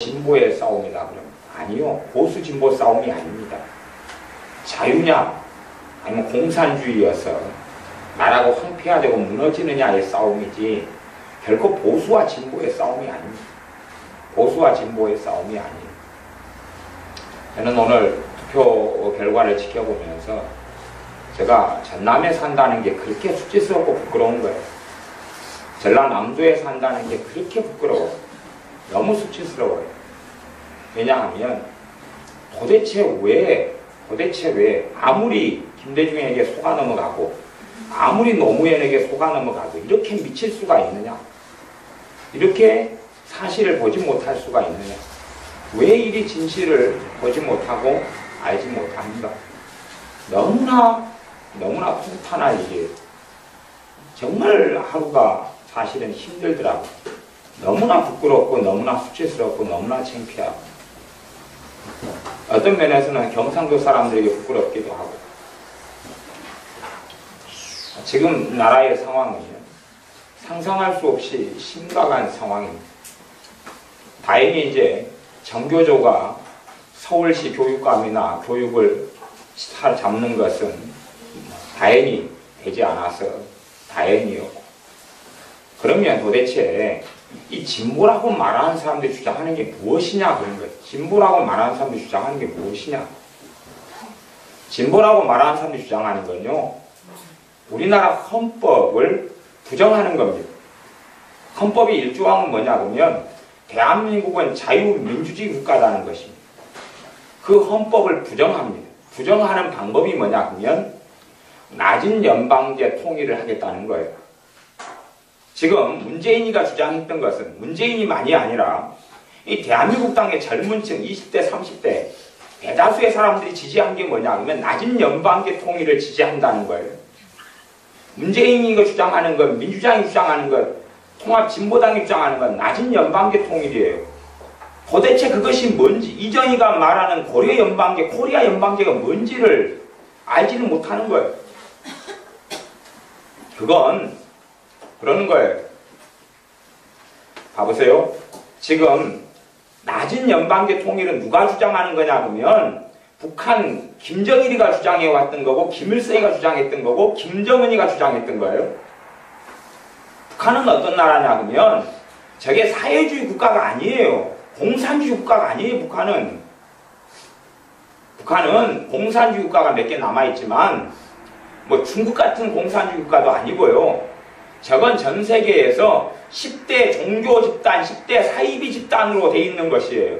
진보의 싸움이다 그러면 아니요. 보수 진보 싸움이 아닙니다. 자유냐 아니면 공산주의여서 나라가 황폐화되고 무너지느냐의 싸움이지 결코 보수와 진보의 싸움이 아닙니다. 보수와 진보의 싸움이 아니에요. 저는 오늘 투표 결과를 지켜보면서 제가 전남에 산다는 게 그렇게 수치스럽고 부끄러운 거예요. 전라남도에 산다는 게 그렇게 부끄러워요. 너무 수치스러워요. 왜냐하면 도대체 왜 아무리 김대중에게 속아 넘어가고 아무리 노무현에게 속아 넘어가도 이렇게 미칠 수가 있느냐, 이렇게 사실을 보지 못할 수가 있느냐, 왜 이리 진실을 보지 못하고 알지 못합니까? 너무나 풍탄한 일이에요. 정말 하루가 사실은 힘들더라고요. 너무나 부끄럽고 너무나 수치스럽고 너무나 창피하고 어떤 면에서는 경상도 사람들에게 부끄럽기도 하고. 지금 나라의 상황은요, 상상할 수 없이 심각한 상황입니다. 다행히 이제 정교조가 서울시 교육감이나 교육을 잡는 것은 다행히 되지 않아서 다행이었고, 그러면 도대체 이 진보라고 말하는 사람들이 주장하는 게 무엇이냐 그런 거예요. 진보라고 말하는 사람들이 주장하는 게 무엇이냐. 진보라고 말하는 사람들이 주장하는 건요, 우리나라 헌법을 부정하는 겁니다. 헌법의 1조항은 뭐냐 그러면 대한민국은 자유민주주의 국가라는 것입니다. 그 헌법을 부정합니다. 부정하는 방법이 뭐냐 그러면 낮은 연방제 통일을 하겠다는 거예요. 지금 문재인이가 주장했던 것은 문재인이만이 아니라 이 대한민국 땅의 젊은 층 20대 30대 대다수의 사람들이 지지한 게 뭐냐 하면 낮은 연방제 통일을 지지한다는 거예요. 문재인이가 주장하는 것, 민주당이 주장하는 것, 통합진보당이 주장하는 건 낮은 연방제 통일이에요. 도대체 그것이 뭔지, 이정희가 말하는 고려 연방제, 코리아 연방제가 뭔지를 알지는 못하는 거예요. 그건 그러는 거예요. 봐보세요. 지금 낮은 연방제 통일은 누가 주장하는 거냐 그러면 북한 김정일이가 주장해왔던 거고, 김일성이가 주장했던 거고, 김정은이가 주장했던 거예요. 북한은 어떤 나라냐 그러면 저게 사회주의 국가가 아니에요. 공산주의 국가가 아니에요. 북한은 공산주의 국가가 몇 개 남아있지만 뭐 중국 같은 공산주의 국가도 아니고요. 저건 전 세계에서 10대 종교 집단, 10대 사이비 집단으로 돼 있는 것이에요.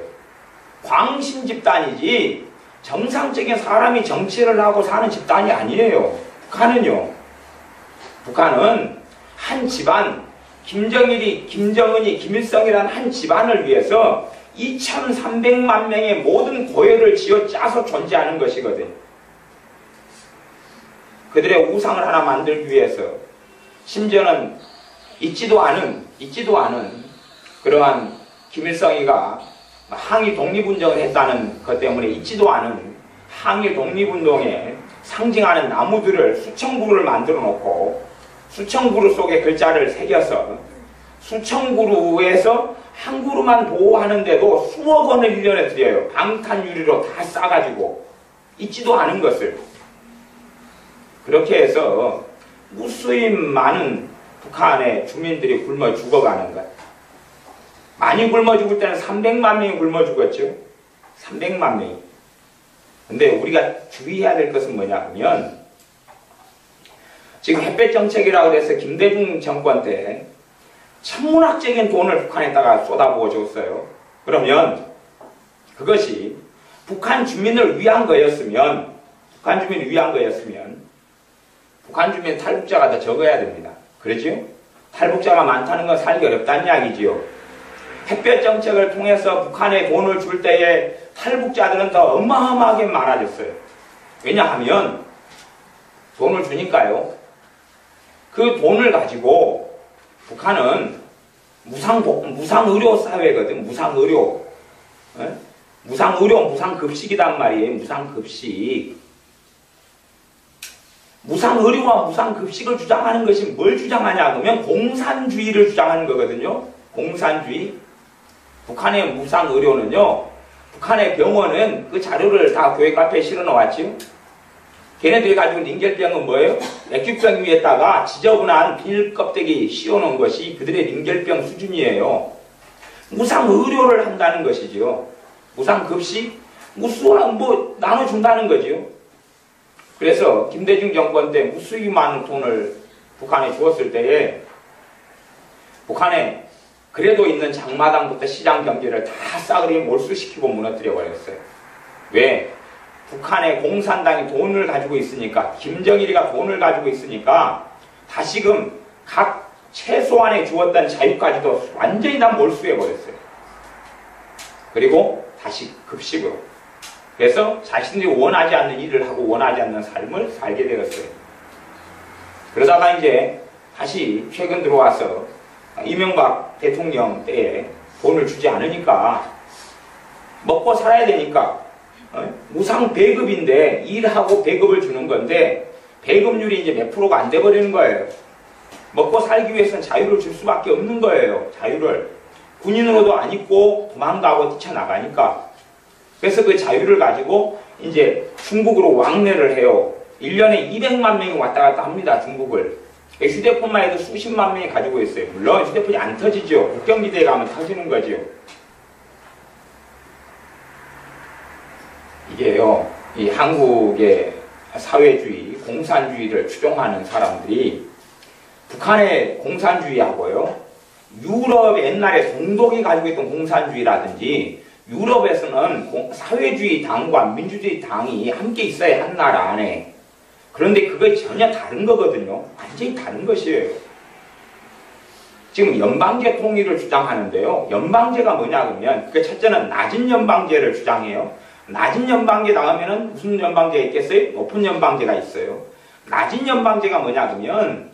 광신 집단이지 정상적인 사람이 정치를 하고 사는 집단이 아니에요. 북한은 한 집안, 김정일이, 김정은이, 김일성이라는 한 집안을 위해서 2300만 명의 모든 고열을 쥐어짜서 존재하는 것이거든. 그들의 우상을 하나 만들기 위해서, 심지어는 있지도 않은 그러한 김일성이가 항일 독립운동을 했다는 것 때문에 있지도 않은 항일 독립운동에 상징하는 나무들을 수천 그루를 만들어 놓고 수천 그루 속에 글자를 새겨서 수천 그루에서 한 그루만 보호하는데도 수억 원을 1년에 들여요. 방탄유리로 다 싸가지고 있지도 않은 것을. 그렇게 해서 무수히 많은 북한의 주민들이 굶어 죽어가는 것. 많이 굶어 죽을 때는 300만 명이 굶어 죽었죠. 300만 명이. 근데 우리가 주의해야 될 것은 뭐냐 하면 지금 햇볕 정책이라고 해서 김대중 정권 때 천문학적인 돈을 북한에다가 쏟아부어 줬어요. 그러면 그것이 북한 주민을 위한 거였으면 북한 주민 탈북자가 더 적어야 됩니다. 그렇죠? 탈북자가 많다는 건 살기 어렵다는 이야기지요. 햇볕 정책을 통해서 북한에 돈을 줄 때에 탈북자들은 더 어마어마하게 많아졌어요. 왜냐하면 돈을 주니까요. 그 돈을 가지고 북한은 무상의료 사회거든. 무상의료, 무상급식이란 말이에요. 무상급식. 무상의료와 무상급식을 주장하는 것이 뭘 주장하냐 그러면 공산주의를 주장하는 거거든요. 공산주의. 북한의 무상 의료는요, 북한의 병원은 그 자료를 다 교회 카페에 실어 놓았지요. 걔네들이 가지고 있는 링겔병은 뭐예요? 액기병 위에다가 지저분한 비닐 껍데기 씌워놓은 것이 그들의 링겔병 수준이에요. 무상 의료를 한다는 것이죠. 무상 급식, 무수한 뭐 나눠준다는 거지요. 그래서 김대중 정권 때 무수히 많은 돈을 북한에 주었을 때에 북한에 그래도 있는 장마당부터 시장 경제를 다 싸그리 몰수시키고 무너뜨려 버렸어요. 왜? 북한의 공산당이 돈을 가지고 있으니까, 김정일이가 돈을 가지고 있으니까 다시금 각 최소한에 주었던 자유까지도 완전히 다 몰수해 버렸어요. 그리고 다시 급식으로. 그래서 자신들이 원하지 않는 일을 하고 원하지 않는 삶을 살게 되었어요. 그러다가 이제 다시 최근 들어와서 이명박 대통령 때에 돈을 주지 않으니까 먹고 살아야 되니까 무상 배급인데 일하고 배급을 주는 건데 배급률이 이제 몇 프로가 안 돼버리는 거예요. 먹고 살기 위해서는 자유를 줄 수밖에 없는 거예요. 자유를. 군인으로도 안 입고 도망가고 뛰쳐나가니까. 그래서 그 자유를 가지고 이제 중국으로 왕래를 해요. 1년에 200만 명이 왔다 갔다 합니다. 중국을. 휴대폰만 해도 수십만 명이 가지고 있어요. 물론 휴대폰이 안 터지죠. 국경지대에 가면 터지는 거죠. 이게요, 이 한국의 사회주의, 공산주의를 추종하는 사람들이 북한의 공산주의하고요, 유럽 옛날에 동독이 가지고 있던 공산주의라든지 유럽에서는 사회주의 당과 민주주의 당이 함께 있어야 한 나라 안에. 그런데 그게 전혀 다른 거거든요. 완전히 다른 것이에요. 지금 연방제 통일을 주장하는데요. 연방제가 뭐냐 그러면 그게 첫째는 낮은 연방제를 주장해요. 낮은 연방제 나가면은 무슨 연방제가 있겠어요? 높은 연방제가 있어요. 낮은 연방제가 뭐냐 그러면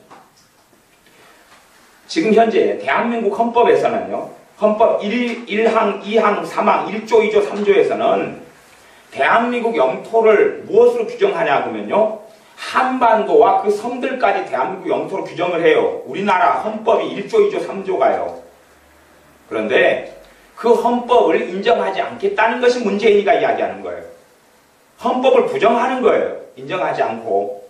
지금 현재 대한민국 헌법에서는요. 헌법 1항, 2항, 3항, 1조, 2조, 3조에서는 대한민국 영토를 무엇으로 규정하냐 그러면요. 한반도와 그 섬들까지 대한민국 영토로 규정을 해요. 우리나라 헌법이 1조, 2조, 3조가요. 그런데 그 헌법을 인정하지 않겠다는 것이 문재인이가 이야기하는 거예요. 헌법을 부정하는 거예요. 인정하지 않고.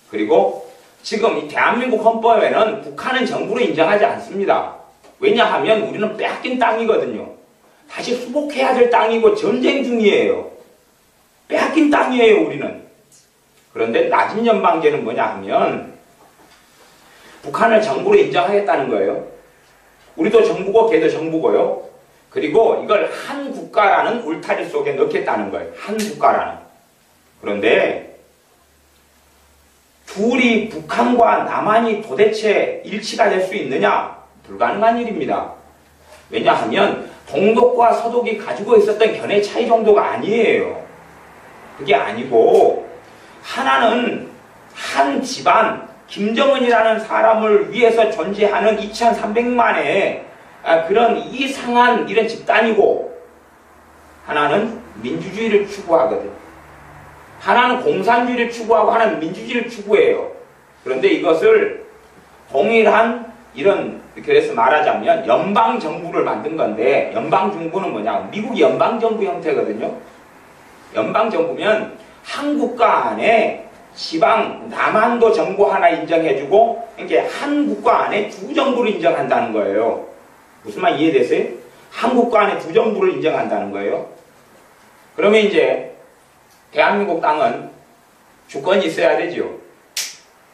그리고 지금 이 대한민국 헌법에는 북한은 정부로 인정하지 않습니다. 왜냐하면 우리는 빼앗긴 땅이거든요. 다시 수복해야 될 땅이고 전쟁 중이에요. 빼앗긴 땅이에요, 우리는. 그런데 낮은 연방제는 뭐냐 하면 북한을 정부로 인정하겠다는 거예요. 우리도 정부고 걔도 정부고요. 그리고 이걸 한 국가라는 울타리 속에 넣겠다는 거예요. 한 국가라는. 그런데 둘이 북한과 남한이 도대체 일치가 될 수 있느냐? 불가능한 일입니다. 왜냐하면 동독과 서독이 가지고 있었던 견해 차이 정도가 아니에요. 그게 아니고 하나는 한 집안, 김정은이라는 사람을 위해서 존재하는 2300만의 그런 이상한 이런 집단이고 하나는 민주주의를 추구하거든. 하나는 공산주의를 추구하고 하나는 민주주의를 추구해요. 그런데 이것을 동일한 이런, 그래서 말하자면 연방정부를 만든 건데 연방정부는 뭐냐? 미국 연방정부 형태거든요. 연방정부면 한 국가 안에 지방 남한도 정부 하나 인정해주고 이렇게 한 국가 안에 두 정부를 인정한다는 거예요. 무슨 말 이해되세요? 한 국가 안에 두 정부를 인정한다는 거예요. 그러면 이제 대한민국 땅은 주권이 있어야 되죠.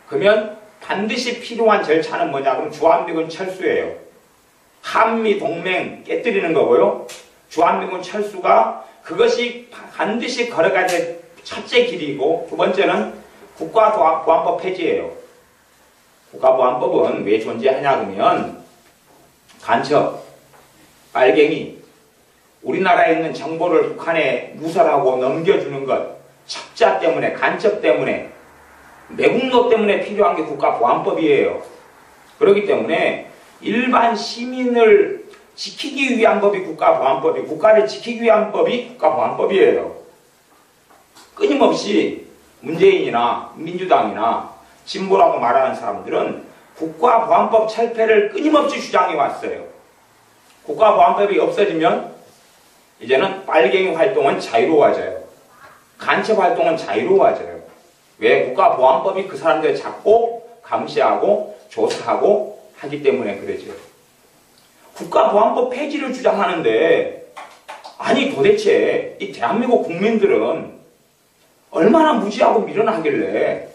그러면 반드시 필요한 절차는 뭐냐? 그럼 주한미군 철수예요. 한미 동맹 깨뜨리는 거고요. 주한미군 철수가 그것이 반드시 걸어가야 될 첫째 길이고 두 번째는 국가보안법 폐지예요. 국가보안법은 왜 존재하냐 그러면 간첩, 빨갱이, 우리나라에 있는 정보를 북한에 누설하고 넘겨주는 것, 첩자 때문에, 간첩 때문에, 매국노 때문에 필요한 게 국가보안법이에요. 그렇기 때문에 일반 시민을 지키기 위한 법이 국가보안법이, 국가를 지키기 위한 법이 국가보안법이에요. 끊임없이 문재인이나 민주당이나 진보라고 말하는 사람들은 국가보안법 철폐를 끊임없이 주장해 왔어요. 국가보안법이 없어지면 이제는 빨갱이 활동은 자유로워져요. 간첩 활동은 자유로워져요. 왜? 국가보안법이 그 사람들을 잡고 감시하고 조사하고 하기 때문에 그러죠. 국가보안법 폐지를 주장하는데 아니 도대체 이 대한민국 국민들은 얼마나 무지하고 미련하길래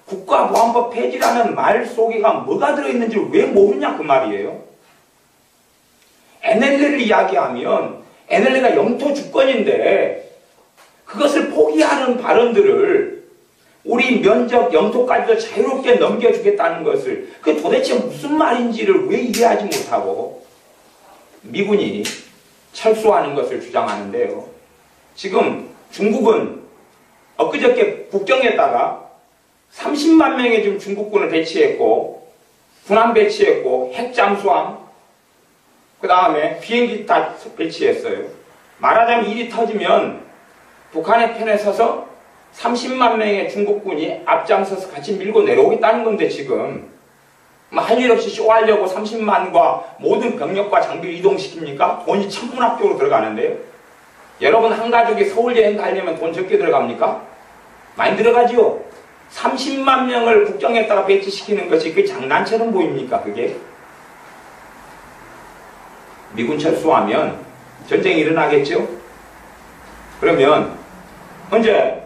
국가보안법 폐지라는 말 속에가 뭐가 들어있는지 왜 모르냐 그 말이에요. NLL을 이야기하면 NLL가 영토 주권인데 그것을 포기하는 발언들을 우리 면적 영토까지도 자유롭게 넘겨주겠다는 것을 그 도대체 무슨 말인지를 왜 이해하지 못하고 미군이 철수하는 것을 주장하는데요. 지금 중국은 엊그저께 국경에다가 30만 명의 지금 중국군을 배치했고 군함 배치했고 핵 잠수함 그 다음에 비행기 다 배치했어요. 말하자면 일이 터지면 북한의 편에 서서 30만 명의 중국군이 앞장서서 같이 밀고 내려오겠다는 건데 지금 할 일 없이 쇼하려고 30만과 모든 병력과 장비를 이동시킵니까? 돈이 천문학적으로 들어가는데요. 여러분 한 가족이 서울 여행 가려면 돈 적게 들어갑니까? 많이 들어가지요. 30만 명을 국경에다가 배치시키는 것이 그게 장난처럼 보입니까? 그게? 미군 철수하면 전쟁이 일어나겠죠? 그러면 현재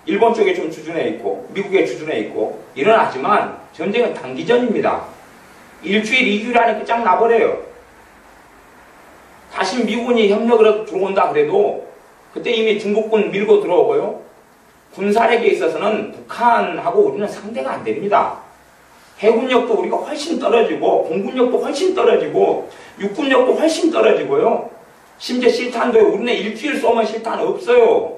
일본 쪽에 좀 주둔해 있고 미국에 주둔해 있고 일어나지만 전쟁은 단기전입니다. 일주일, 2주일 안에 끝장 나버려요. 다시 미군이 협력으로 들어온다 그래도 그때 이미 중국군 밀고 들어오고요. 군사력에 있어서는 북한하고 우리는 상대가 안 됩니다. 해군력도 우리가 훨씬 떨어지고 공군력도 훨씬 떨어지고 육군력도 훨씬 떨어지고요. 심지어 실탄도 우리는 일주일 쏘면 실탄 없어요.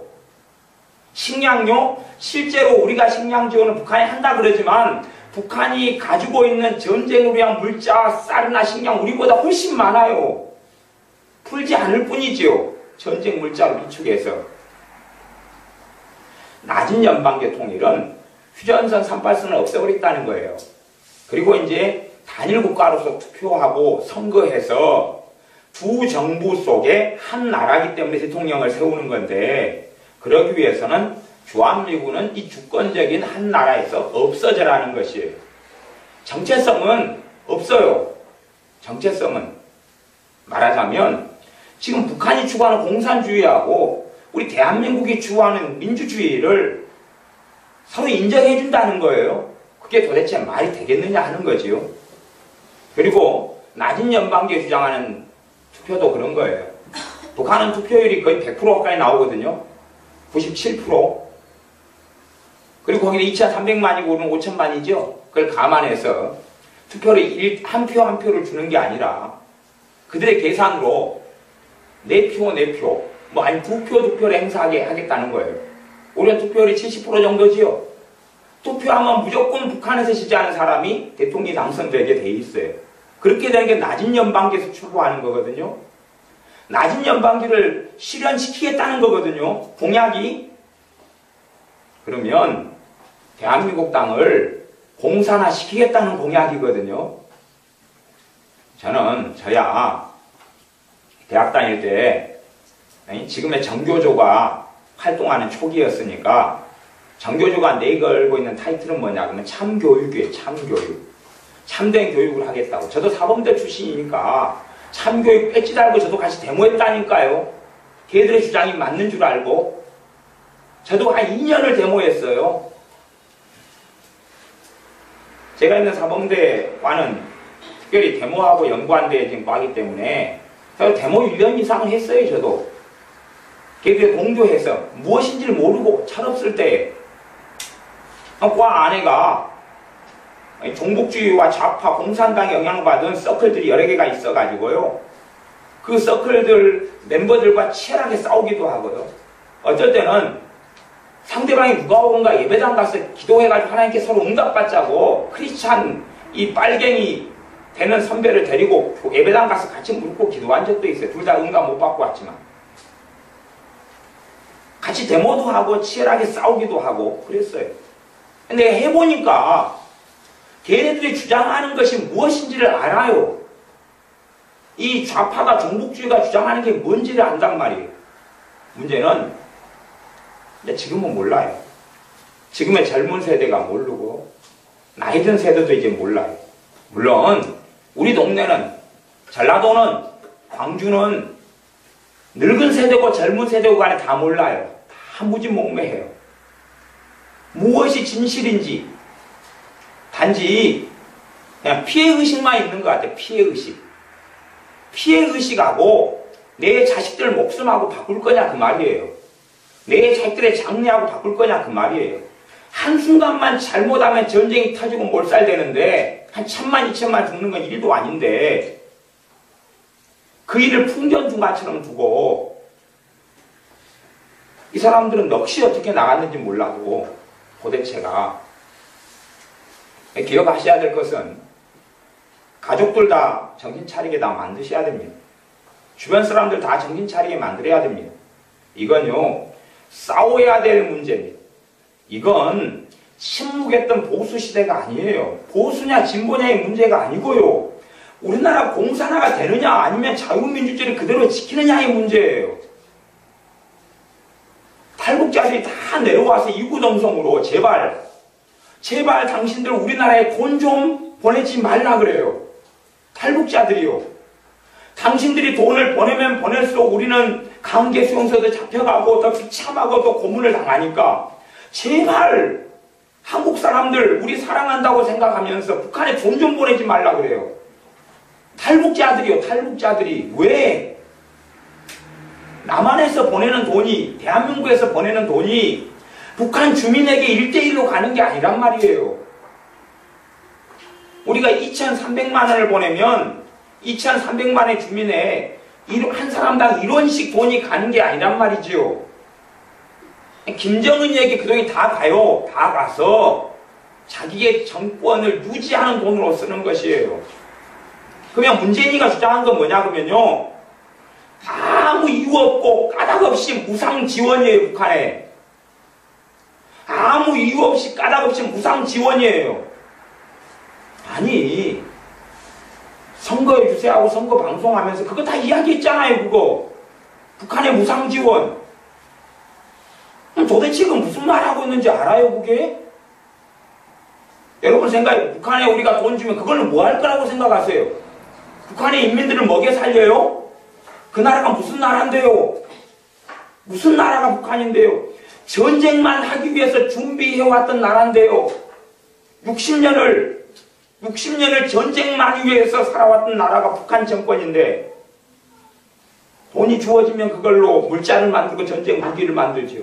식량요? 실제로 우리가 식량 지원을 북한이 한다 그러지만 북한이 가지고 있는 전쟁을 위한 물자, 쌀이나 식량 우리보다 훨씬 많아요. 풀지 않을 뿐이지요. 전쟁 물자를 비축해서. 낮은 연방제 통일은 휴전선 38선을 없애버렸다는 거예요. 그리고 이제 단일 국가로서 투표하고 선거해서 두 정부 속에 한 나라이기 때문에 대통령을 세우는 건데 그러기 위해서는 주한미군은 이 주권적인 한 나라에서 없어져라는 것이에요. 정체성은 없어요. 정체성은 말하자면 지금 북한이 추구하는 공산주의하고 우리 대한민국이 추구하는 민주주의를 서로 인정해 준다는 거예요. 그게 도대체 말이 되겠느냐 하는 거지요. 그리고 낮은 연방제 주장하는 투표도 그런 거예요. 북한은 투표율이 거의 100% 가까이 나오거든요. 97%. 그리고 거기는 2,300만이고 우리는 5,000만이죠. 그걸 감안해서 투표를 한 표 한 표를 주는 게 아니라 그들의 계산으로 4표 4표 뭐 아니 2표 2표를 행사하게 하겠다는 거예요. 우리는 투표율이 70% 정도지요. 투표하면 무조건 북한에서 지지하는 사람이 대통령이 당선되게 돼 있어요. 그렇게 되는 게 낮은 연방제에서 추구하는 거거든요. 낮은 연방제를 실현시키겠다는 거거든요. 공약이. 그러면 대한민국 땅을 공산화시키겠다는 공약이거든요. 저야 대학 다닐 때 지금의 정교조가 활동하는 초기였으니까 정교조가 내 걸고 있는 타이틀은 뭐냐 그러면 참교육이에요. 참교육. 참된 교육을 하겠다고. 저도 사범대 출신이니까 참교육 배지 달고 저도 같이 데모했다니까요. 걔들의 주장이 맞는 줄 알고. 저도 한 2년을 데모했어요. 제가 있는 사범대와는 특별히 데모하고 연구한데 지금 과기 때문에 저도 데모 1년 이상을 했어요. 저도. 걔들의 동조해서 무엇인지를 모르고 철없을 때 과 안에가 종북주의와 좌파 공산당에 영향받은 서클들이 여러 개가 있어가지고요. 그 서클들 멤버들과 치열하게 싸우기도 하고요. 어쩔 때는 상대방이 누가 오건가 예배당 가서 기도해가지고 하나님께 서로 응답받자고 크리스찬 이 빨갱이 되는 선배를 데리고 예배당 가서 같이 묻고 기도한 적도 있어요. 둘 다 응답 못 받고 왔지만. 같이 데모도 하고 치열하게 싸우기도 하고 그랬어요. 근데 해보니까 걔네들이 주장하는 것이 무엇인지를 알아요. 이 좌파가 종북주의가 주장하는 게 뭔지를 안단 말이에요. 문제는 근데 지금은 몰라요. 지금의 젊은 세대가 모르고 나이 든 세대도 이제 몰라요. 물론 우리 동네는 전라도는 광주는 늙은 세대고 젊은 세대고 간에 다 몰라요. 다 무지몽매해요. 무엇이 진실인지 단지 그냥 피해의식만 있는 것 같아요. 피해의식. 피해의식하고 내 자식들 목숨하고 바꿀 거냐 그 말이에요. 내 자식들의 장래하고 바꿀 거냐 그 말이에요. 한순간만 잘못하면 전쟁이 터지고 몰살되는데 한 1000만 2000만 죽는 건 일도 아닌데 그 일을 풍전등화처럼 두고 이 사람들은 넋이 어떻게 나갔는지 몰라도 도대체가 기억하셔야 될 것은 가족들 다 정신 차리게 다 만드셔야 됩니다. 주변 사람들 다 정신 차리게 만들어야 됩니다. 이건요 싸워야 될 문제입니다. 이건 침묵했던 보수 시대가 아니에요. 보수냐 진보냐의 문제가 아니고요. 우리나라 공산화가 되느냐 아니면 자유민주주의를 그대로 지키느냐의 문제예요. 탈북자들이 다 내려와서 이구동성으로 제발 당신들 우리나라에 돈 좀 보내지 말라 그래요. 탈북자들이요. 당신들이 돈을 보내면 보낼수록 우리는 강제 수용소도 잡혀가고 더 비참하고 더 고문을 당하니까 제발 한국 사람들 우리 사랑한다고 생각하면서 북한에 돈 좀 보내지 말라 그래요. 탈북자들이요. 탈북자들이 왜 남한에서 보내는 돈이 대한민국에서 보내는 돈이 북한 주민에게 1대1로 가는 게 아니란 말이에요. 우리가 2,300만 원을 보내면 2,300만 원의 주민에 한 사람당 1원씩 돈이 가는 게 아니란 말이지요. 김정은이에게 그 돈이 다 가요. 다 가서 자기의 정권을 유지하는 돈으로 쓰는 것이에요. 그러면 문재인이가 주장한 건 뭐냐 그러면요. 아무 이유 없고 까닭 없이 무상 지원이에요. 북한에. 아무 이유 없이 까닭 없이 무상 지원이에요. 아니 선거에 유세하고 선거 방송하면서 그거 다 이야기했잖아요. 그거 북한의 무상 지원. 도대체 그건 무슨 말 하고 있는지 알아요 그게? 여러분 생각해. 북한에 우리가 돈 주면 그걸로 뭐 할 거라고 생각하세요? 북한의 인민들을 먹여 살려요? 그 나라가 무슨 나라인데요? 무슨 나라가 북한인데요? 전쟁만 하기 위해서 준비해왔던 나라인데요. 60년을 전쟁만 위해서 살아왔던 나라가 북한 정권인데 돈이 주어지면 그걸로 물자를 만들고 전쟁 무기를 만들죠.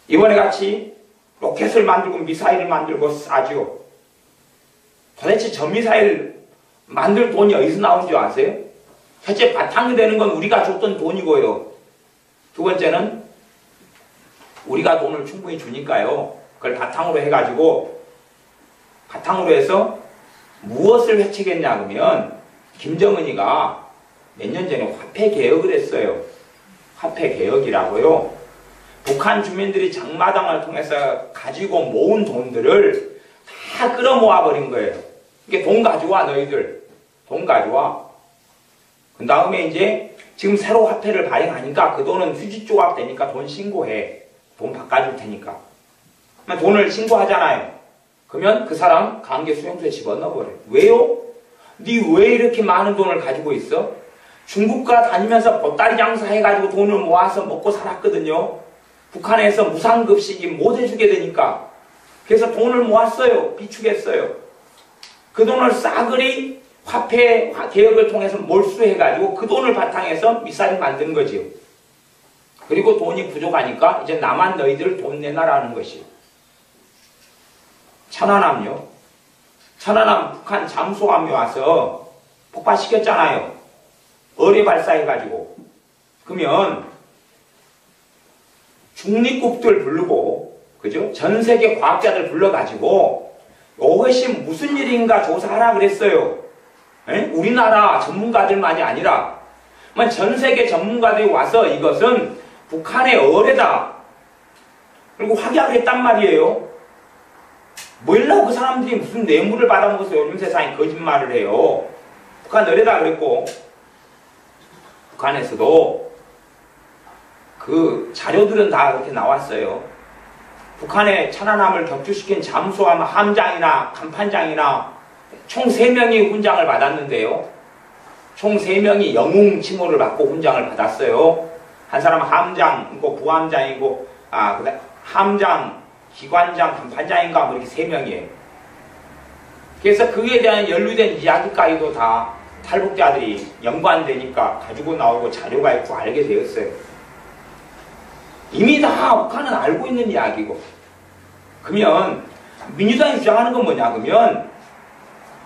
이번에 같이 로켓을 만들고 미사일을 만들고 쏴죠. 도대체 저 미사일 만들 돈이 어디서 나온 줄 아세요? 첫째 바탕이 되는 건 우리가 줬던 돈이고요. 두 번째는 우리가 돈을 충분히 주니까요. 그걸 바탕으로 해가지고 바탕으로 해서 무엇을 회칙했냐 그러면 김정은이가 몇 년 전에 화폐 개혁을 했어요. 화폐 개혁이라고요. 북한 주민들이 장마당을 통해서 가지고 모은 돈들을 다 끌어모아 버린 거예요. 이게 돈 가져와 너희들. 돈 가져와. 그 다음에 이제 지금 새로 화폐를 발행하니까 그 돈은 휴지조각 되니까 돈 신고해. 돈 바꿔줄 테니까. 돈을 신고하잖아요. 그러면 그 사람 강제 수용소에 집어넣어버려요. 왜요? 니 왜 이렇게 많은 돈을 가지고 있어? 중국가 다니면서 보따리 장사해가지고 돈을 모아서 먹고 살았거든요. 북한에서 무상급식이 못 해주게 되니까. 그래서 돈을 모았어요. 비축했어요. 그 돈을 싸그리 화폐 개혁을 통해서 몰수해가지고 그 돈을 바탕해서 미사일 만드는 거지요. 그리고 돈이 부족하니까 이제 나만 너희들 돈 내놔라는 것이요. 천안함요. 천안함 북한 잠수함이 와서 폭파시켰잖아요. 어뢰 발사해가지고. 그러면 중립국들 부르고, 그죠? 전 세계 과학자들 불러가지고 이것이 무슨 일인가 조사하라 그랬어요. 에? 우리나라 전문가들만이 아니라 전 세계 전문가들이 와서 이것은 북한의 어뢰다. 그리고 확약을 했단 말이에요. 뭐일라고 그 사람들이 무슨 뇌물을 받아먹어서 요즘 세상에 거짓말을 해요. 북한 어뢰다 그랬고 북한에서도 그 자료들은 다 그렇게 나왔어요. 북한의 천안함을 격추시킨 잠수함 함장이나 간판장이나 총 3명이 훈장을 받았는데요. 총 3명이 영웅 칭호를 받고 훈장을 받았어요. 한 사람은 함장이고 부함장이고 그다음 함장, 기관장, 간판장인가 뭐 이렇게 3명이에요. 그래서 그에 대한 연루된 이야기까지도 다 탈북자들이 연관되니까 가지고 나오고 자료가 있고 알게 되었어요. 이미 다 북한은 알고 있는 이야기고. 그러면 민주당이 주장하는 건 뭐냐 그러면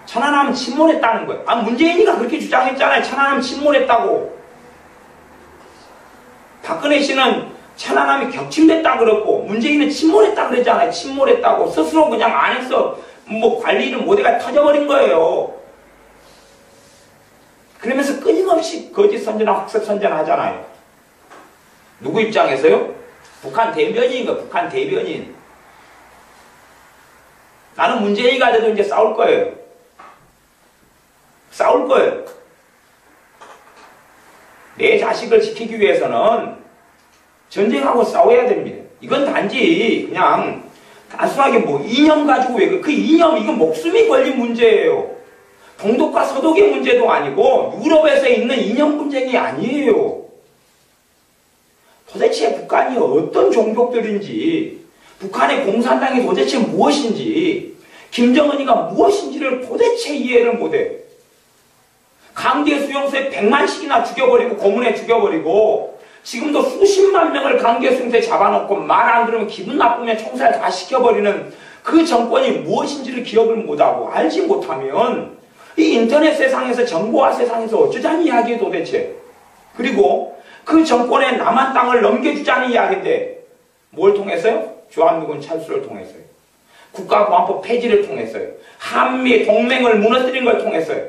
천안함 침몰했다는 거예요. 문재인이가 그렇게 주장했잖아요. 천안함 침몰했다고. 박근혜 씨는 천안함이 격침됐다 그랬고 문재인은 침몰했다 그랬잖아요. 침몰했다고. 스스로 그냥 안에서 뭐 관리를 못해가 터져버린 거예요. 그러면서 끊임없이 거짓 선전하고 학습 선전하잖아요. 누구 입장에서요? 북한 대변인이고 북한 대변인. 나는 문재인이가 돼도 이제 싸울 거예요. 싸울 거예요. 내 자식을 지키기 위해서는 전쟁하고 싸워야 됩니다. 이건 단지 그냥 단순하게 뭐 이념 가지고 왜 그 이념 이건 목숨이 걸린 문제예요. 동독과 서독의 문제도 아니고 유럽에서 있는 이념 분쟁이 아니에요. 도대체 북한이 어떤 종족들인지 북한의 공산당이 도대체 무엇인지 김정은이가 무엇인지를 도대체 이해를 못해요. 강제 수용소에 100만씩이나 죽여버리고 고문에 죽여버리고 지금도 수십만 명을 강제 수용소에 잡아놓고 말 안 들으면 기분 나쁘면 총살 다 시켜버리는 그 정권이 무엇인지를 기억을 못하고 알지 못하면 이 인터넷 세상에서 정보화 세상에서 어쩌자는 이야기예요 도대체. 그리고 그 정권에 남한 땅을 넘겨주자는 이야기인데 뭘 통해서요? 주한미군 철수를 통해서요. 국가보안법 폐지를 통해서요. 한미 동맹을 무너뜨린 걸 통해서요.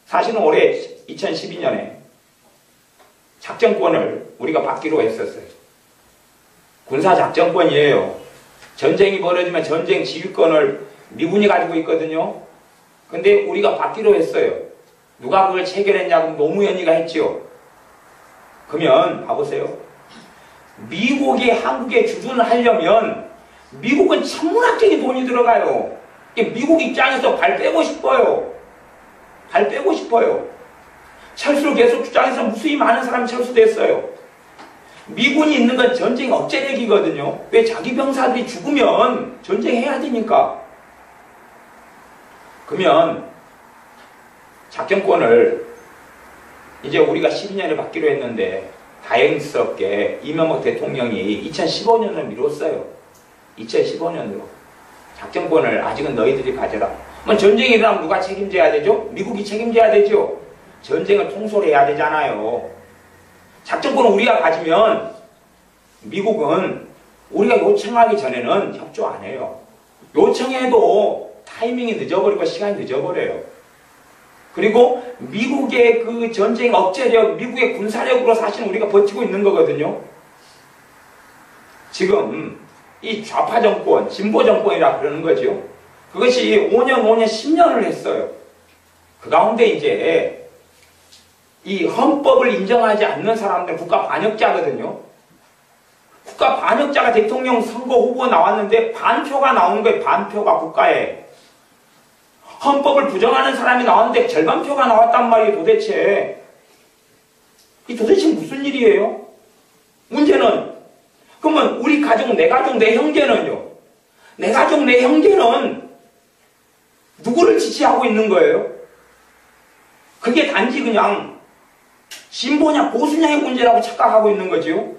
사실은 올해 2012년에 작전권을 우리가 받기로 했었어요. 군사작전권이에요. 전쟁이 벌어지면 전쟁 지휘권을 미군이 가지고 있거든요. 근데 우리가 받기로 했어요. 누가 그걸 체결했냐고 노무현이가 했지요. 그러면 봐보세요. 미국이 한국에 주둔을 하려면 미국은 천문학적인 돈이 들어가요. 미국 입장에서 발 빼고 싶어요. 발 빼고 싶어요. 철수를 계속 주장해서 무수히 많은 사람이 철수됐어요. 미군이 있는 건 전쟁 억제력이거든요. 왜 자기 병사들이 죽으면 전쟁해야 되니까. 그러면 작전권을 이제 우리가 12년에 받기로 했는데 다행스럽게 이명박 대통령이 2015년을 미뤘어요. 2015년으로. 작전권을 아직은 너희들이 가져라. 그럼 전쟁이 일어나면 누가 책임져야 되죠? 미국이 책임져야 되죠? 전쟁을 통솔해야 되잖아요. 작전권을 우리가 가지면 미국은 우리가 요청하기 전에는 협조 안 해요. 요청해도 타이밍이 늦어버리고 시간이 늦어버려요. 그리고 미국의 그 전쟁 억제력, 미국의 군사력으로 사실 우리가 버티고 있는 거거든요. 지금 이 좌파 정권, 진보 정권이라 그러는 거죠. 그것이 5년, 10년을 했어요. 그 가운데 이제 이 헌법을 인정하지 않는 사람들 국가 반역자거든요. 국가 반역자가 대통령 선거 후보 나왔는데 반표가 나오는 거예요. 반표가 국가에. 헌법을 부정하는 사람이 나왔는데 절반표가 나왔단 말이에요. 도대체. 이 도대체 무슨 일이에요? 문제는 그러면 우리 가족, 내 가족, 내 형제는요? 내 가족, 내 형제는 누구를 지지하고 있는 거예요? 그게 단지 그냥 진보냐 보수냐의 문제라고 착각하고 있는 거죠.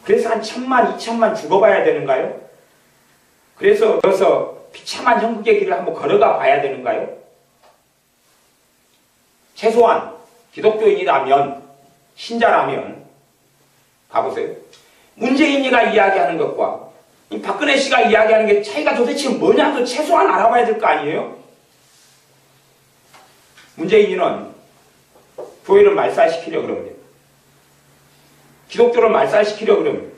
그래서 한 1000만, 2000만 죽어봐야 되는가요? 그래서 비참한 형국의 길을 한번 걸어가 봐야 되는가요? 최소한 기독교인이라면, 신자라면 가보세요. 문재인이가 이야기하는 것과 이 박근혜 씨가 이야기하는 게 차이가 도대체 뭐냐고 최소한 알아봐야 될 거 아니에요? 문재인은 교회를 말살시키려고 그럽니다. 기독교를 말살시키려고 그럽니다.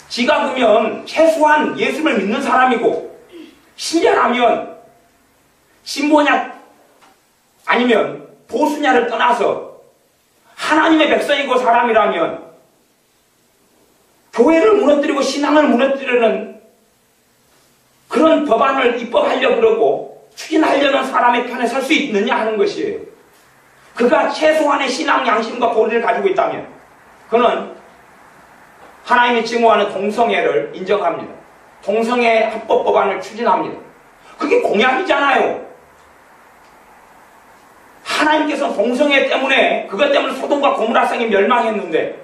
지가 그러면 최소한 예수를 믿는 사람이고 신자라면 진보냐 아니면 보수냐를 떠나서 하나님의 백성이고 사람이라면 교회를 무너뜨리고 신앙을 무너뜨리는 그런 법안을 입법하려고 그러고 추진하려는 사람의 편에 설 수 있느냐 하는 것이에요. 그가 최소한의 신앙 양심과 도리를 가지고 있다면 그는 하나님이 증오하는 동성애를 인정합니다. 동성애 합법 법안을 추진합니다. 그게 공약이잖아요. 하나님께서 동성애 때문에 그것 때문에 소돔과 고모라 성이 멸망했는데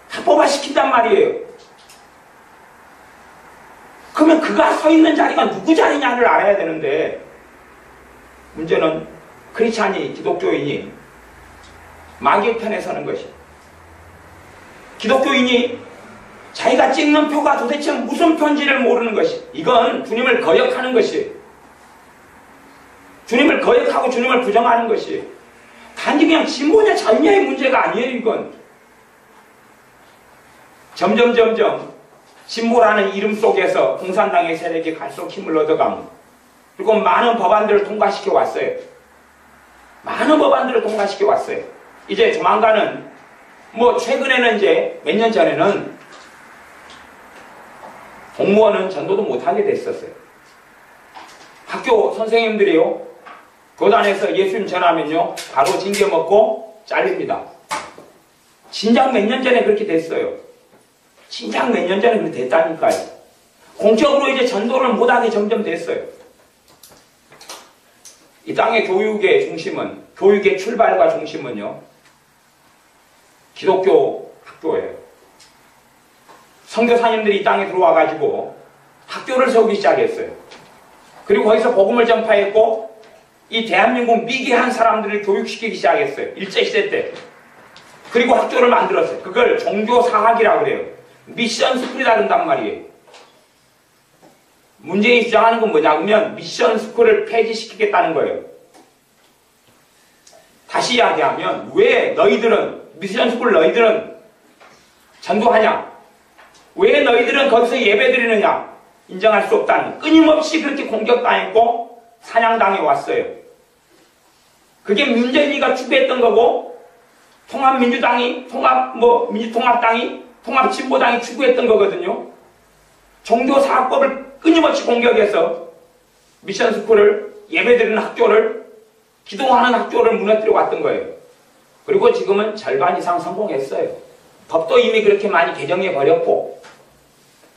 합법화 시킨단 말이에요. 그러면 그가 서 있는 자리가 누구 자리냐를 알아야 되는데 문제는 크리스찬이 기독교인이 마귀의 편에 서는 것이 기독교인이 자기가 찍는 표가 도대체 무슨 편지를 모르는 것이 이건 주님을 거역하는 것이에요. 주님을 거역하고 주님을 부정하는 것이에요. 단지 그냥 진보냐 자유냐의 문제가 아니에요. 이건 점점 진보라는 이름 속에서 공산당의 세력이 갈수록 힘을 얻어갑니다. 그리고 많은 법안들을 통과시켜 왔어요. 많은 법안들을 통과시켜 왔어요. 이제 조만간은 최근에는 이제 몇 년 전에는 공무원은 전도도 못하게 됐었어요. 학교 선생님들이요 교단에서 예수님 전하면요 바로 징계 먹고 잘립니다. 진작 몇 년 전에 그렇게 됐어요. 진작 몇 년 전에 그렇게 됐다니까요. 공적으로 이제 전도를 못하게 점점 됐어요. 이 땅의 교육의 중심은 교육의 출발과 중심은요 기독교 학교예요. 선교사님들이 이 땅에 들어와가지고 학교를 세우기 시작했어요. 그리고 거기서 복음을 전파했고 이 대한민국 미개한 사람들을 교육시키기 시작했어요. 일제시대 때. 그리고 학교를 만들었어요. 그걸 종교사학이라고 그래요. 미션 스쿨이라 한단 말이에요. 문재인이 주장하는 건 뭐냐면 미션 스쿨을 폐지시키겠다는 거예요. 다시 이야기하면 왜 너희들은 미션 스쿨 너희들은 전도하냐? 왜 너희들은 거기서 예배드리느냐? 인정할 수 없다는 끊임없이 그렇게 공격당했고 사냥당해 왔어요. 그게 문재인이가 추구했던 거고 통합민주당이 민주통합당이 통합진보당이 추구했던 거거든요. 종교사학법을 끊임없이 공격해서 미션스쿨을 예배드리는 학교를 기도하는 학교를 무너뜨려 왔던 거예요. 그리고 지금은 절반 이상 성공했어요. 법도 이미 그렇게 많이 개정해 버렸고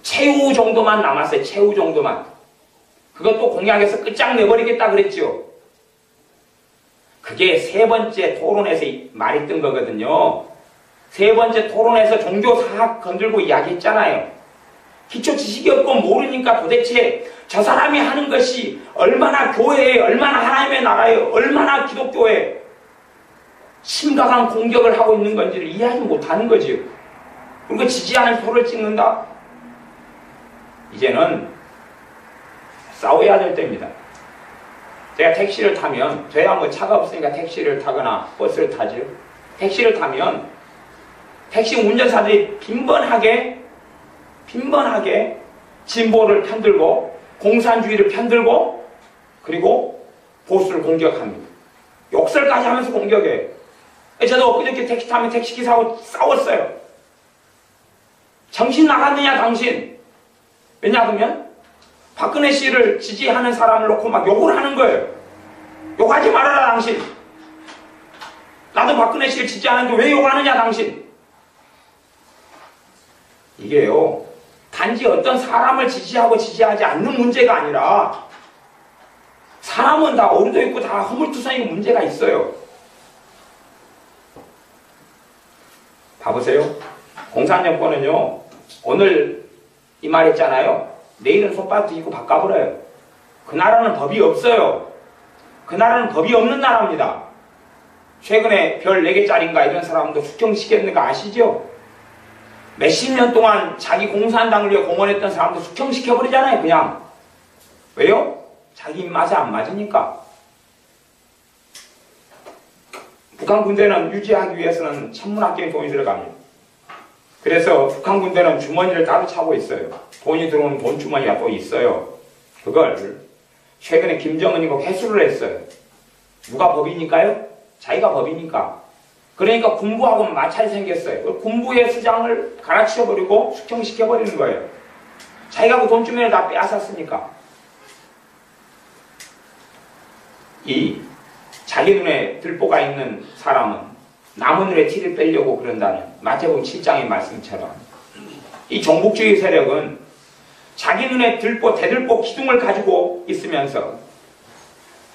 최후 정도만 남았어요. 최후 정도만. 그것도 공약에서 끝장내버리겠다 그랬죠. 그게 세 번째 토론에서 말했던 거거든요. 세 번째 토론에서 종교사학 건들고 이야기했잖아요. 기초 지식이 없고 모르니까 도대체 저 사람이 하는 것이 얼마나 교회에, 얼마나 하나님의 나라에, 얼마나 기독교에 심각한 공격을 하고 있는 건지를 이해하지 못하는 거지요. 그리고 지지하는 표를 찍는다? 이제는 싸워야 될 때입니다. 제가 택시를 타면, 저야 차가 없으니까 택시를 타거나 버스를 타죠. 택시를 타면 택시 운전사들이 빈번하게 진보를 편들고 공산주의를 편들고 그리고 보수를 공격합니다. 욕설까지 하면서 공격해요. 저도 엊그저께 택시 타면 택시기사하고 싸웠어요. 정신 나갔느냐 당신. 왜냐하면 박근혜 씨를 지지하는 사람을 놓고 막 욕을 하는 거예요. 욕하지 말아라 당신. 나도 박근혜 씨를 지지하는데 왜 욕하느냐 당신. 이게요 단지 어떤 사람을 지지하고 지지하지 않는 문제가 아니라 사람은 다 오류도 있고 다 허물투성이고 문제가 있어요. 봐보세요. 공산정권은요 오늘 이 말 했잖아요. 내일은 손바닥 뒤집고 바꿔버려요. 그 나라는 법이 없어요. 그 나라는 법이 없는 나라입니다. 최근에 별 4개짜리인가 이런 사람도 숙청시켰는 거 아시죠? 몇십 년 동안 자기 공산당을 위해 공헌했던 사람도 숙청시켜버리잖아요. 그냥. 왜요? 자기 입맛에 안 맞으니까. 북한 군대는 유지하기 위해서는 천문학적인 돈이 들어갑니다. 그래서 북한 군대는 주머니를 따로 차고 있어요. 돈이 들어오는 돈 주머니가 또 있어요. 그걸 최근에 김정은이가 회수를 했어요. 누가 법이니까요? 자기가 법이니까. 그러니까 군부하고 마찰이 생겼어요. 군부의 수장을 갈아치워버리고 숙청시켜버리는 거예요. 자기가 그 돈주머니를 다 빼앗았으니까. 이 자기 눈에 들보가 있는 사람은 남의 눈에 티를 빼려고 그런다는 마태복음 7장의 말씀처럼 이 종북주의 세력은 자기 눈에 들보, 대들보 기둥을 가지고 있으면서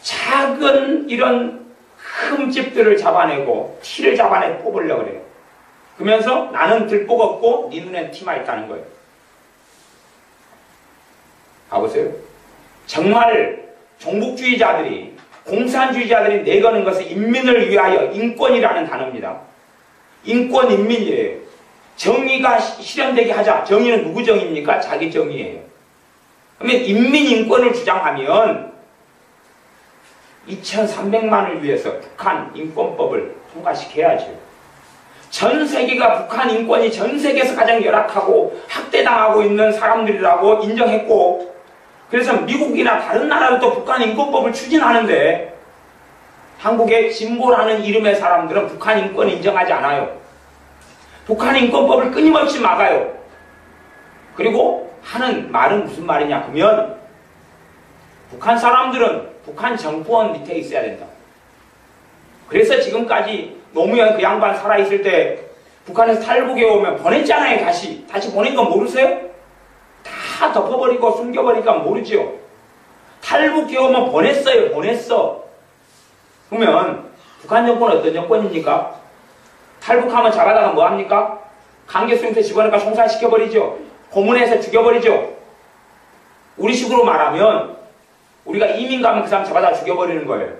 작은 이런 흠집들을 잡아내고 티를 잡아내 뽑으려고 그래요. 그러면서 나는 들보가 없고 네 눈엔 티만 있다는 거예요. 봐보세요. 정말 종북주의자들이 공산주의자들이 내거는 것은 인민을 위하여 인권이라는 단어입니다. 인권 인민이에요. 정의가 실현되게 하자. 정의는 누구 정의입니까? 자기 정의예요. 그러면 인민 인권을 주장하면 2300만을 위해서 북한 인권법을 통과시켜야죠. 전 세계가 북한 인권이 전 세계에서 가장 열악하고 학대당하고 있는 사람들이라고 인정했고, 그래서 미국이나 다른 나라도 북한 인권법을 추진하는데 한국의 진보라는 이름의 사람들은 북한 인권을 인정하지 않아요. 북한 인권법을 끊임없이 막아요. 그리고 하는 말은 무슨 말이냐 그러면 북한 사람들은 북한 정권 밑에 있어야 된다. 그래서 지금까지 노무현 그 양반 살아있을 때 북한에서 탈북해 오면 보냈잖아요. 다시 보낸 거 모르세요? 다 덮어버리고 숨겨버리니까 모르죠. 탈북해 오면 보냈어. 그러면 북한 정권은 어떤 정권입니까? 탈북하면 잡아다가 뭐합니까? 강제수용소에 집어넣으니까 총살시켜버리죠. 고문해서 죽여버리죠. 우리 식으로 말하면 우리가 이민 가면 그 사람 잡아다 죽여버리는 거예요.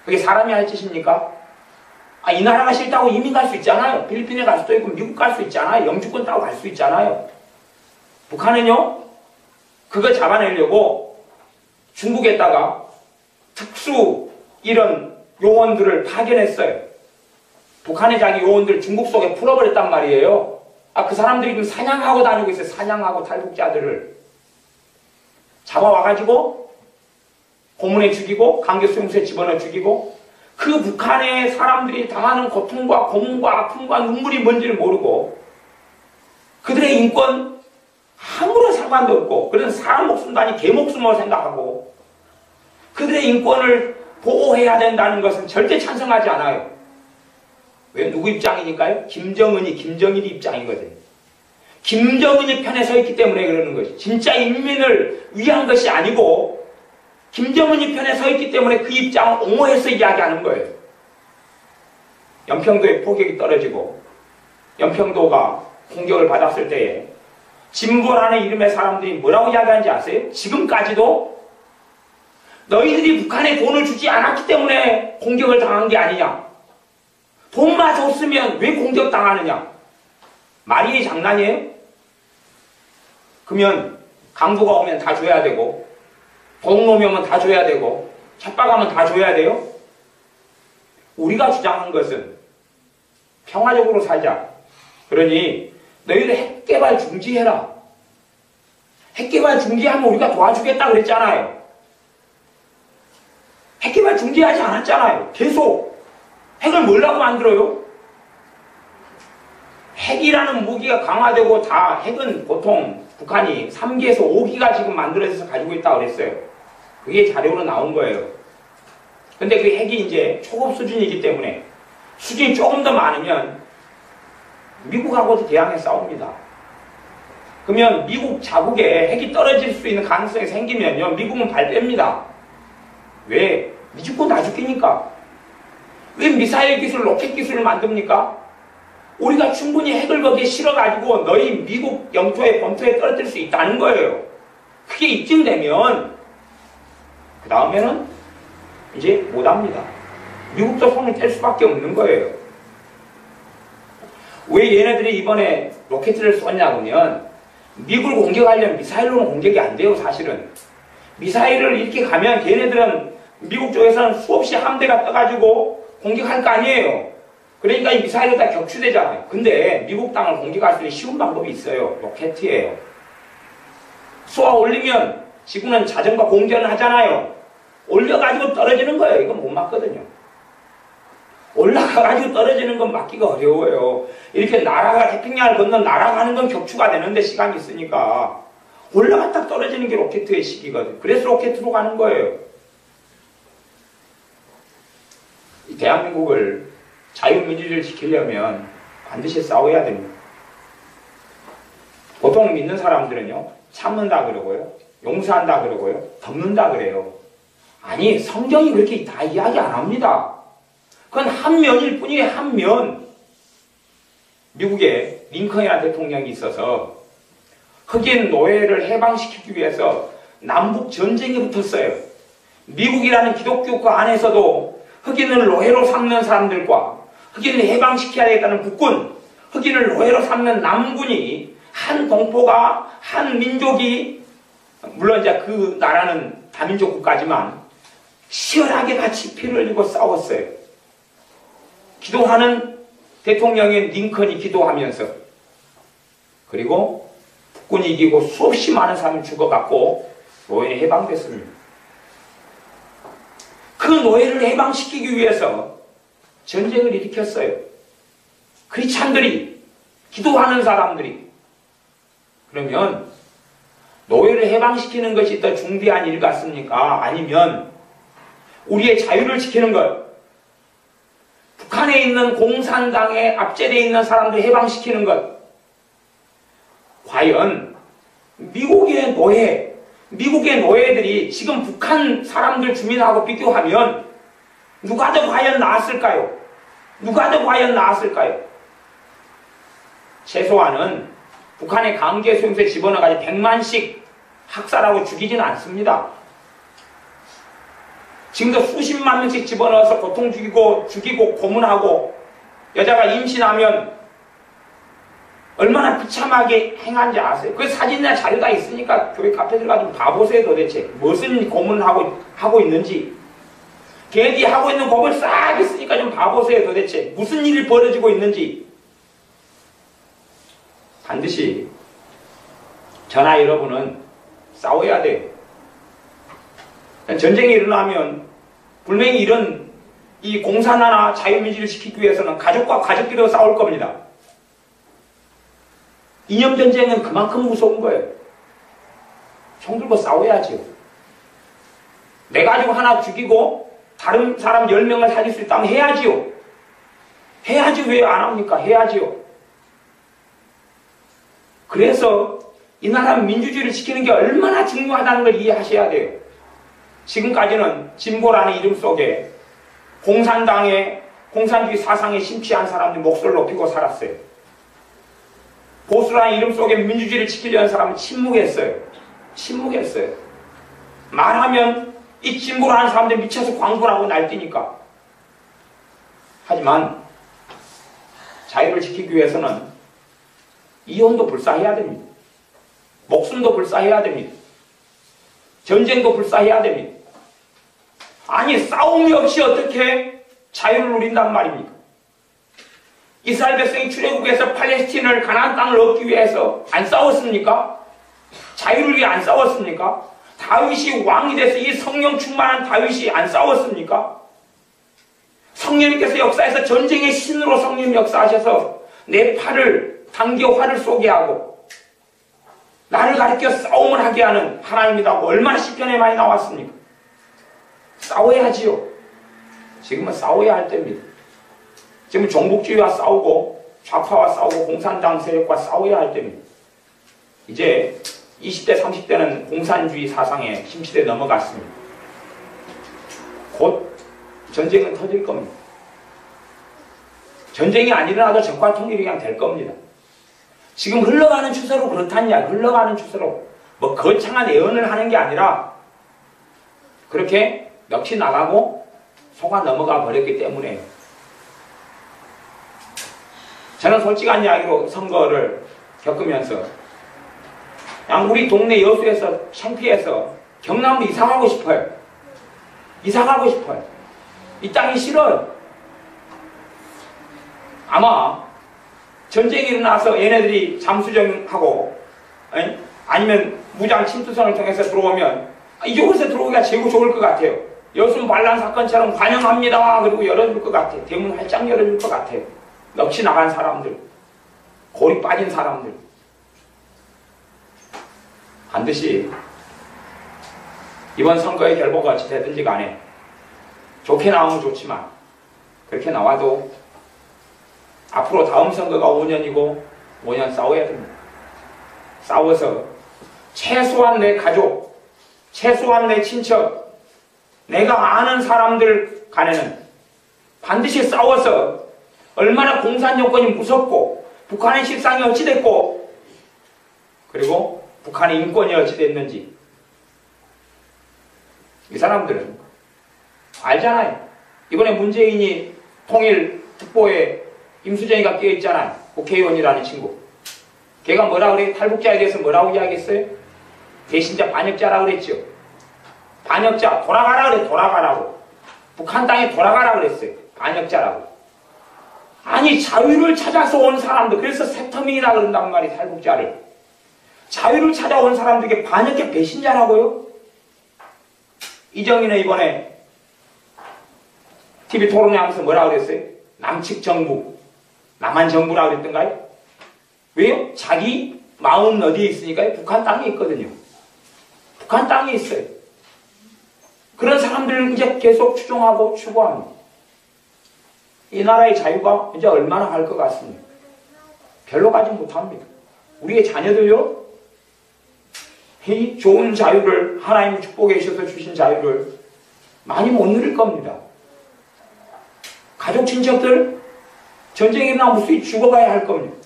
그게 사람이 할 짓입니까? 이 나라가 싫다고 이민 갈 수 있잖아요. 필리핀에 갈 수도 있고 미국 갈 수 있잖아요. 영주권 따고 갈 수 있잖아요. 북한은요, 그거 잡아내려고 중국에다가 특수 이런 요원들을 파견했어요. 북한의 자기 요원들 중국 속에 풀어버렸단 말이에요. 그 사람들이 지금 사냥하고 다니고 있어요. 사냥하고 탈북자들을 잡아와가지고 고문해 죽이고 강제수용소에 집어넣어 죽이고, 그 북한의 사람들이 당하는 고통과 고문과 아픔과 눈물이 뭔지를 모르고 그들의 인권 아무런 상관도 없고, 그래서 사람 목숨도 아닌 개 목숨으로 생각하고 그들의 인권을 보호해야 된다는 것은 절대 찬성하지 않아요. 왜? 누구 입장이니까요? 김정일이 입장이거든요. 김정은이 편에 서 있기 때문에 그러는 것이, 진짜 인민을 위한 것이 아니고 김정은이 편에 서 있기 때문에 그 입장을 옹호해서 이야기하는 거예요. 연평도에 포격이 떨어지고 연평도가 공격을 받았을 때에 진보라는 이름의 사람들이 뭐라고 이야기하는지 아세요? 지금까지도 너희들이 북한에 돈을 주지 않았기 때문에 공격을 당한 게 아니냐, 돈만 줬으면 왜 공격당하느냐, 말이 장난이에요? 그러면 강도가 오면 다 줘야 되고, 도둑놈이 오면 다 줘야 되고, 첩박하면 다 줘야 돼요? 우리가 주장한 것은 평화적으로 살자. 그러니 너희들 핵개발 중지해라. 핵개발 중지하면 우리가 도와주겠다 그랬잖아요. 핵개발 중지하지 않았잖아요. 계속 핵을 뭐라고 만들어요? 핵이라는 무기가 강화되고 다, 핵은 보통 북한이 3기에서 5기가 지금 만들어져서 가지고 있다고 그랬어요. 그게 자료로 나온 거예요. 근데 그 핵이 이제 초급 수준이기 때문에 수준이 조금 더 많으면 미국하고도 대항해 싸웁니다. 그러면 미국 자국에 핵이 떨어질 수 있는 가능성이 생기면요, 미국은 발 뺍니다. 왜? 미주권 다 죽이니까. 왜 미사일 기술, 로켓 기술을 만듭니까? 우리가 충분히 핵을 거기에 실어가지고 너희 미국 영토에, 본토에 떨어뜨릴 수 있다는 거예요. 그게 입증되면 그 다음에는 이제 못합니다. 미국도 손을 뗄 수밖에 없는 거예요. 왜 얘네들이 이번에 로켓을 쏘냐면 미국을 공격하려면 미사일로는 공격이 안 돼요. 사실은 미사일을 이렇게 가면 걔네들은 미국 쪽에서는 수없이 함대가 떠가지고 공격할 거 아니에요. 그러니까 이 미사일이 다 격추되잖아요. 근데 미국 땅을 공격할 수 있는 쉬운 방법이 있어요. 로켓이에요. 쏘아 올리면 지구는 자전거 공전을 하잖아요. 올려가지고 떨어지는 거예요. 이건 못 막거든요. 올라가가지고 떨어지는 건 막기가 어려워요. 이렇게 나라가 태평양을 건너 날아가는 건 격추가 되는데 시간이 있으니까 올라갔다 떨어지는 게 로켓의 시기거든요. 그래서 로켓으로 가는 거예요. 이 대한민국을 자유민주주의를 지키려면 반드시 싸워야 됩니다. 보통 믿는 사람들은요, 참는다 그러고요, 용서한다 그러고요, 덮는다 그래요. 아니, 성경이 그렇게 다 이야기 안 합니다. 그건 한 면일 뿐이에요, 한 면. 미국에 링컨이라는 대통령이 있어서 흑인 노예를 해방시키기 위해서 남북 전쟁이 붙었어요. 미국이라는 기독교 그 안에서도 흑인을 노예로 삼는 사람들과 흑인을 해방시켜야 되겠다는 국군, 흑인을 노예로 삼는 남군이 한 동포가, 한 민족이, 물론 이제 그 나라는 다민족 국가지만 치열하게 같이 피를 흘리고 싸웠어요. 기도하는 대통령인 링컨이 기도하면서, 그리고 국군이 이기고 수없이 많은 사람이 죽어갔고 노예는 해방됐습니다. 그 노예를 해방시키기 위해서 전쟁을 일으켰어요. 크리스찬들이, 기도하는 사람들이. 그러면 노예를 해방시키는 것이 더 중대한 일 같습니까? 아니면 우리의 자유를 지키는 것, 북한에 있는 공산당에 압제되어 있는 사람들 해방시키는 것, 과연 미국의 노예들이 지금 북한 사람들 주민하고 비교하면 누가 더 과연 나았을까요? 누가 더 과연 나았을까요? 최소한은 북한의 강제 수용소에 집어넣어가지고 100만씩 학살하고 죽이지는 않습니다. 지금도 수십만 명씩 집어넣어서 고통 죽이고 고문하고, 여자가 임신하면 얼마나 비참하게 행한지 아세요? 그 사진이나 자료 다 있으니까 교회 카페 들어가서 봐보세요. 도대체 무슨 고문을 하고 있는지. 걔들이 하고 있는 법을 싹 있으니까 좀 봐보세요. 도대체 무슨 일이 벌어지고 있는지. 반드시 저나 여러분은 싸워야 돼요. 전쟁이 일어나면 분명히 이런 이 공산화나 자유민주를 지키기 위해서는 가족과 가족끼리 싸울 겁니다. 이념전쟁은 그만큼 무서운 거예요. 총 들고 싸워야죠. 내 가족 하나 죽이고 다른 사람 10명을 살릴 수 있다면 해야지요. 해야지. 왜 안 합니까? 해야지요. 그래서 이 나라 민주주의를 지키는 게 얼마나 중요하다는 걸 이해하셔야 돼요. 지금까지는 진보라는 이름 속에 공산주의 사상에 심취한 사람들이 목소리를 높이고 살았어요. 보수라는 이름 속에 민주주의를 지키려는 사람은 침묵했어요. 말하면 이 진보라는 사람들이 미쳐서 광고를 하고 날뛰니까. 하지만 자유를 지키기 위해서는 이혼도 불사해야 됩니다. 목숨도 불사해야 됩니다. 전쟁도 불사해야 됩니다. 아니, 싸움이 없이 어떻게 자유를 누린단 말입니까? 이스라엘 백성이 출애굽에서 팔레스틴을 가나안 땅을 얻기 위해서 안 싸웠습니까? 자유를 위해 안 싸웠습니까? 다윗이 왕이 돼서 이 성령 충만한 다윗이 안 싸웠습니까? 성령님께서 역사에서 전쟁의 신으로 성령님 역사하셔서 내 팔을 당겨 활을 쏘게 하고 나를 가리켜 싸움을 하게 하는 하나님이라고 얼마나 시편에 많이 나왔습니까? 싸워야지요. 지금은 싸워야 할 때입니다. 지금 종북주의와 싸우고 좌파와 싸우고 공산당 세력과 싸워야 할 때입니다. 이제 20대, 30대는 공산주의 사상에 심취돼 넘어갔습니다. 곧 전쟁은 터질 겁니다. 전쟁이 안 일어나도 정권 통일이 그냥 될 겁니다. 지금 흘러가는 추세로 그렇다냐, 흘러가는 추세로 뭐 거창한 예언을 하는 게 아니라 그렇게 넋이 나가고 속아 넘어가 버렸기 때문에 저는 솔직한 이야기로 선거를 겪으면서 그냥 우리 동네 여수에서 창피해서 경남으로 이사가고 싶어요. 이사가고 싶어요. 이 땅이 싫어요. 아마 전쟁이 일어나서 얘네들이 잠수정하고 아니면 무장 침투선을 통해서 들어오면 이쪽에서 들어오기가 제일 좋을 것 같아요. 여순 반란 사건처럼 환영합니다. 그리고 열어줄 것 같아. 대문 활짝 열어줄 것 같아. 넋이 나간 사람들, 골이 빠진 사람들. 반드시 이번 선거의 결과가 어찌 되든지 간에 좋게 나오면 좋지만 그렇게 나와도 앞으로 다음 선거가 5년이고 5년 싸워야 됩니다. 싸워서 최소한 내 가족, 최소한 내 친척, 내가 아는 사람들 간에는 반드시 싸워서 얼마나 공산 정권이 무섭고 북한의 실상이 어찌 됐고 그리고 북한의 인권이 어찌 됐는지 이 사람들은 알잖아요. 이번에 문재인이 통일특보에 임수정이가 끼어있잖아요. 국회의원이라는 친구. 걔가 뭐라 그래? 탈북자에 대해서 뭐라고 이야기했어요? 배신자 반역자라고 그랬죠. 반역자 돌아가라 그래. 돌아가라고. 북한 땅에 돌아가라 그랬어요. 반역자라고. 아니 자유를 찾아서 온 사람들, 그래서 세터민이라 그런단 말이에요. 탈북자를. 자유를 찾아온 사람들에게 반역자 배신자라고요? 이정희는 이번에 TV 토론회 하면서 뭐라고 그랬어요? 남측 정부, 남한 정부라고 그랬던가요? 왜요? 자기 마음은 어디에 있으니까요? 북한 땅에 있거든요. 북한 땅에 있어요. 그런 사람들을 이제 계속 추종하고 추구합니다. 이 나라의 자유가 이제 얼마나 갈 것 같습니까? 별로 가지 못합니다. 우리의 자녀들요, 이 좋은 자유를, 하나님의 축복에 있어서 주신 자유를 많이 못 누릴 겁니다. 가족 친척들 전쟁이 일어나면 무수히 죽어가야 할 겁니다.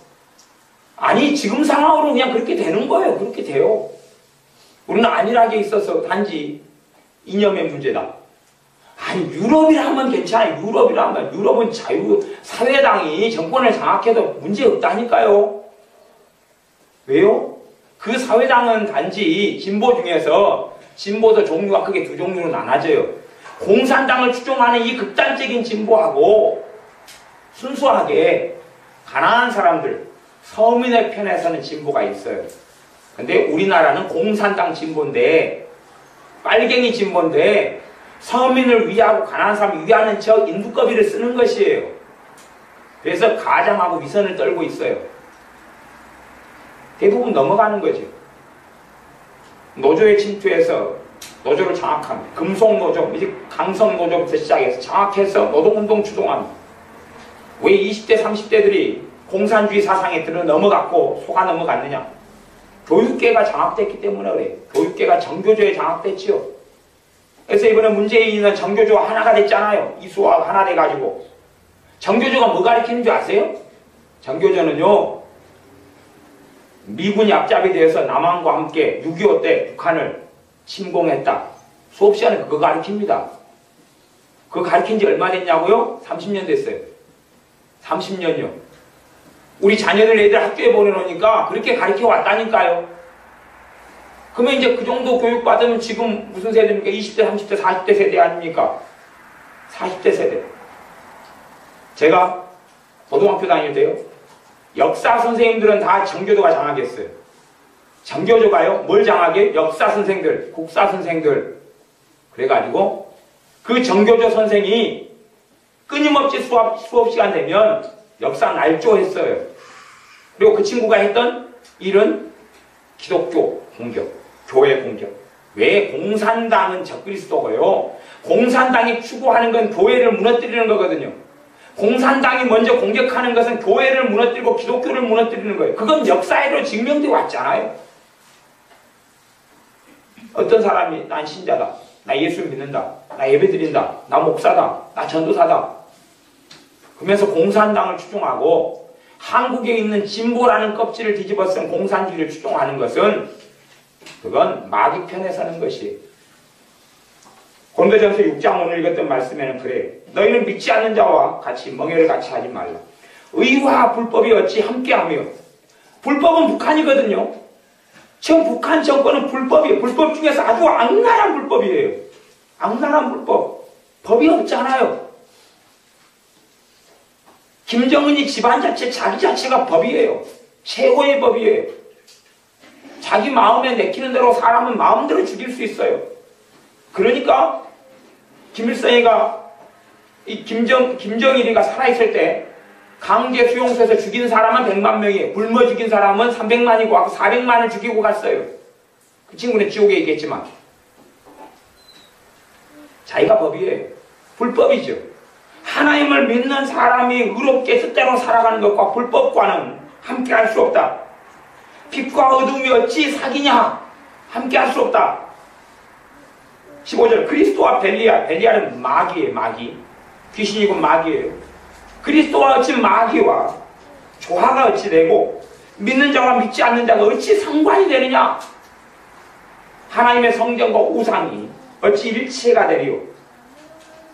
아니 지금 상황으로 그냥 그렇게 되는 거예요. 그렇게 돼요. 우리는 안일하게 있어서 단지 이념의 문제다. 아니 유럽이라면 괜찮아요. 유럽이라면, 유럽은 사회당이 정권을 장악해도 문제 없다니까요. 왜요? 그 사회당은 단지 진보 중에서 진보도 종류가 크게 두 종류로 나눠져요. 공산당을 추종하는 이 극단적인 진보하고 순수하게 가난한 사람들, 서민의 편에 서는 진보가 있어요. 근데 우리나라는 공산당 진보인데, 빨갱이 진보인데 서민을 위하고 가난한 사람을 위하는 저 인두꺼비를 쓰는 것이에요. 그래서 가장하고 위선을 떨고 있어요. 대부분 넘어가는 거죠. 노조에 침투해서 노조를 장악합니다. 금속노조, 이제 강성노조부터 시작해서 장악해서 노동운동 주동합니다. 왜 20대, 30대들이 공산주의 사상에 들어 넘어갔고 속아 넘어갔느냐? 교육계가 장악됐기 때문에 그래요. 교육계가 정교조에 장악됐지요. 그래서 이번에 문재인은 정교조 하나가 됐잖아요. 이수와 하나 돼가지고. 정교조가 뭐 가리키는 줄 아세요? 정교조는요, 미군이 앞잡이 되어서 남한과 함께 6.25 때 북한을 침공했다. 수업 시간에 그거 가르칩니다. 그거 가르친 지 얼마 됐냐고요? 30년 됐어요. 30년이요. 우리 자녀들 애들 학교에 보내놓으니까 그렇게 가르쳐 왔다니까요. 그러면 이제 그 정도 교육 받으면 지금 무슨 세대입니까? 20대, 30대, 40대 세대 아닙니까? 40대 세대. 제가 고등학교 다닐 때요, 역사 선생님들은 다 정교조가 장악했어요. 정교조가요, 뭘 장악해? 역사 선생들, 국사 선생들. 그래가지고 그 정교조 선생이 끊임없이 수업 시간 되면 역사 날조했어요. 그리고 그 친구가 했던 일은 기독교 공격, 교회 공격. 왜? 공산당은 적그리스도고요. 공산당이 추구하는 건 교회를 무너뜨리는 거거든요. 공산당이 먼저 공격하는 것은 교회를 무너뜨리고 기독교를 무너뜨리는 거예요. 그건 역사로 증명되어 왔잖아요. 어떤 사람이 난 신자다, 나 예수 믿는다, 나 예배드린다, 나 목사다, 나 전도사다, 그러면서 공산당을 추종하고 한국에 있는 진보라는 껍질을 뒤집어 쓴 공산주의를 추종하는 것은 그건 마귀 편에 서는 것이에요. 고린도전서 6장 오늘 읽었던 말씀에는 그래요. 너희는 믿지 않는 자와 같이 멍해를 같이 하지 말라. 의와 불법이 어찌 함께하며. 불법은 북한이거든요. 지금 북한 정권은 불법이에요. 불법 중에서 아주 악랄한 불법이에요. 악랄한 불법. 법이 없잖아요. 김정은이 집안 자체, 자기 자체가 법이에요. 최고의 법이에요. 자기 마음에 내키는 대로 사람은 마음대로 죽일 수 있어요. 그러니까 김일성이가 이 김정일이가 살아있을 때 강제 수용소에서 죽인 사람은 100만 명이에요. 굶어 죽인 사람은 300만이고 400만을 죽이고 갔어요. 그 친구는 지옥에 있겠지만 자기가 법이에요. 불법이죠. 하나님을 믿는 사람이 의롭게 뜻대로 살아가는 것과 불법과는 함께 할 수 없다. 빛과 어둠이 어찌 사귀냐? 함께 할 수 없다. 15절 그리스도와 벨리알, 벨리알은 마귀예요. 마귀. 귀신이고 마귀예요. 그리스도와 어찌 마귀와 조화가 어찌 되고 믿는 자와 믿지 않는 자가 어찌 상관이 되느냐? 하나님의 성전과 우상이 어찌 일체가 되리요?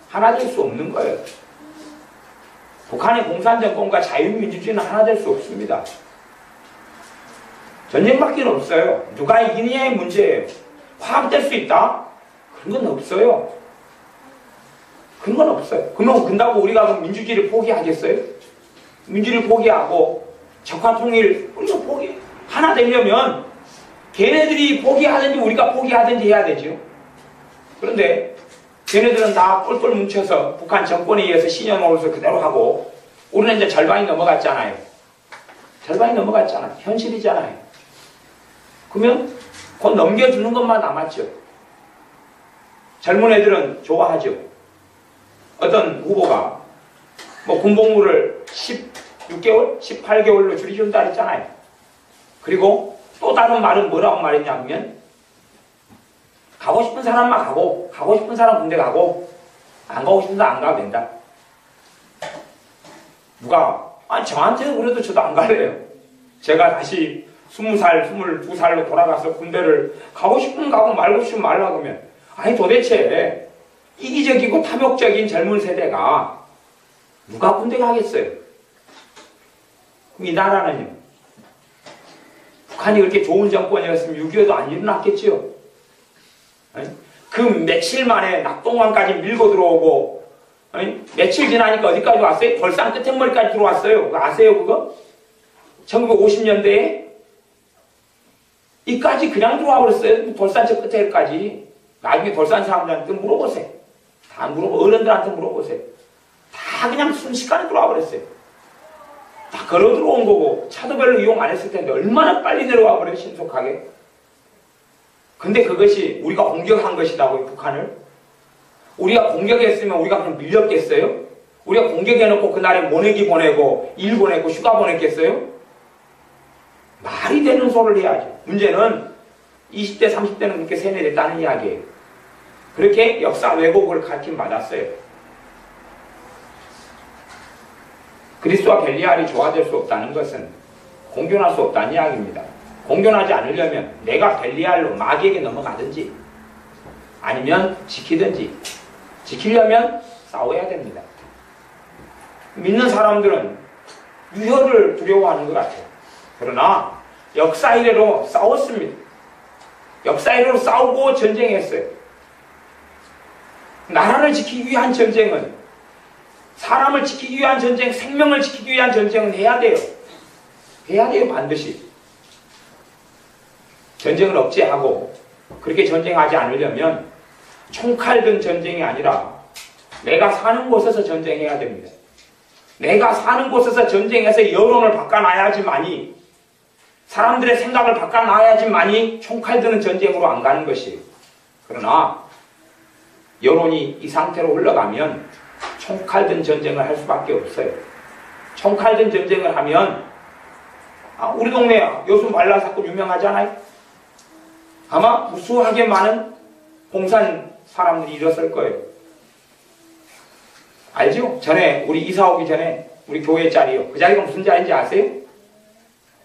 하나 될 수 없는 거예요. 북한의 공산정권과 자유민주주의는 하나 될 수 없습니다. 전쟁밖에 없어요. 누가 이기느냐의 문제예요. 화합될 수 있다? 그런 건 없어요. 그런 건 없어요. 그러면 근다고 우리가 민주주의를 포기하겠어요? 민주주의를 포기하고 적화통일 우리가 포기 하나 되려면 걔네들이 포기하든지 우리가 포기하든지 해야 되죠. 그런데 걔네들은 다 똘똘 뭉쳐서 북한 정권에 의해서 신여노릇을 그대로 하고 우리는 이제 절반이 넘어갔잖아요. 절반이 넘어갔잖아요. 현실이잖아요. 그러면 곧 넘겨주는 것만 남았죠. 젊은 애들은 좋아하죠. 어떤 후보가 뭐 군복무를 16개월, 18개월로 줄여준다 했잖아요. 그리고 또 다른 말은 뭐라고 말했냐면 가고 싶은 사람만 가고 가고 싶은 사람 군대 가고 안 가고 싶은 사람 안 가도 된다. 누가 저한테는 그래도 저도 안 갈래요. 제가 다시 20살, 22살로 돌아가서 군대를 가고 싶으면 가고 말고 싶으면 말라고 하면 아니 도대체 이기적이고 탐욕적인 젊은 세대가 누가 군대 가겠어요? 그럼 이 나라는요? 북한이 그렇게 좋은 정권이었으면 6.25도 안 일어났겠지요? 그 며칠 만에 낙동강까지 밀고 들어오고 며칠 지나니까 어디까지 왔어요? 벌산 끝머리까지 들어왔어요. 그거 아세요 그거? 1950년대에 이까지 그냥 들어와 버렸어요. 벌산 저 끝에까지. 나중에 벌산 사람들한테 물어보세요. 다 어른들한테 물어보세요. 다 그냥 순식간에 들어와 버렸어요. 다 걸어 들어온 거고 차도 별로 이용 안 했을 텐데 얼마나 빨리 내려와 버려요. 신속하게. 근데 그것이 우리가 공격한 것이라고요. 북한을. 우리가 공격했으면 우리가 그냥 밀렸겠어요? 우리가 공격해놓고 그날에 모내기 보내고 일 보내고 휴가 보냈겠어요? 말이 되는 소리를 해야죠. 문제는 20대 30대는 그렇게 세뇌됐다는 이야기예요. 그렇게 역사 왜곡을 가르침 받았어요. 그리스도와 벨리알이 조화될 수 없다는 것은 공존할 수 없다는 이야기입니다. 공존하지 않으려면 내가 벨리알로 마귀에게 넘어가든지 아니면 지키든지 지키려면 싸워야 됩니다. 믿는 사람들은 유혈을 두려워하는 것 같아요. 그러나 역사 이래로 싸웠습니다. 역사 이래로 싸우고 전쟁했어요. 나라를 지키기 위한 전쟁은 사람을 지키기 위한 전쟁, 생명을 지키기 위한 전쟁은 해야 돼요. 해야 돼요 반드시. 전쟁을 억제하고 그렇게 전쟁하지 않으려면 총칼 든 전쟁이 아니라 내가 사는 곳에서 전쟁해야 됩니다. 내가 사는 곳에서 전쟁해서 여론을 바꿔놔야지만이 사람들의 생각을 바꿔놔야지만이 총칼 드는 전쟁으로 안 가는 것이에요. 그러나 여론이 이 상태로 흘러가면 총칼 든 전쟁을 할 수밖에 없어요. 총칼 든 전쟁을 하면 우리 동네 여순 반란 사건 유명하잖아요. 아마 무수하게 많은 공산 사람들이 일었을 거예요. 알죠? 전에 우리 이사 오기 전에 우리 교회 자리요. 그 자리가 무슨 자리인지 아세요?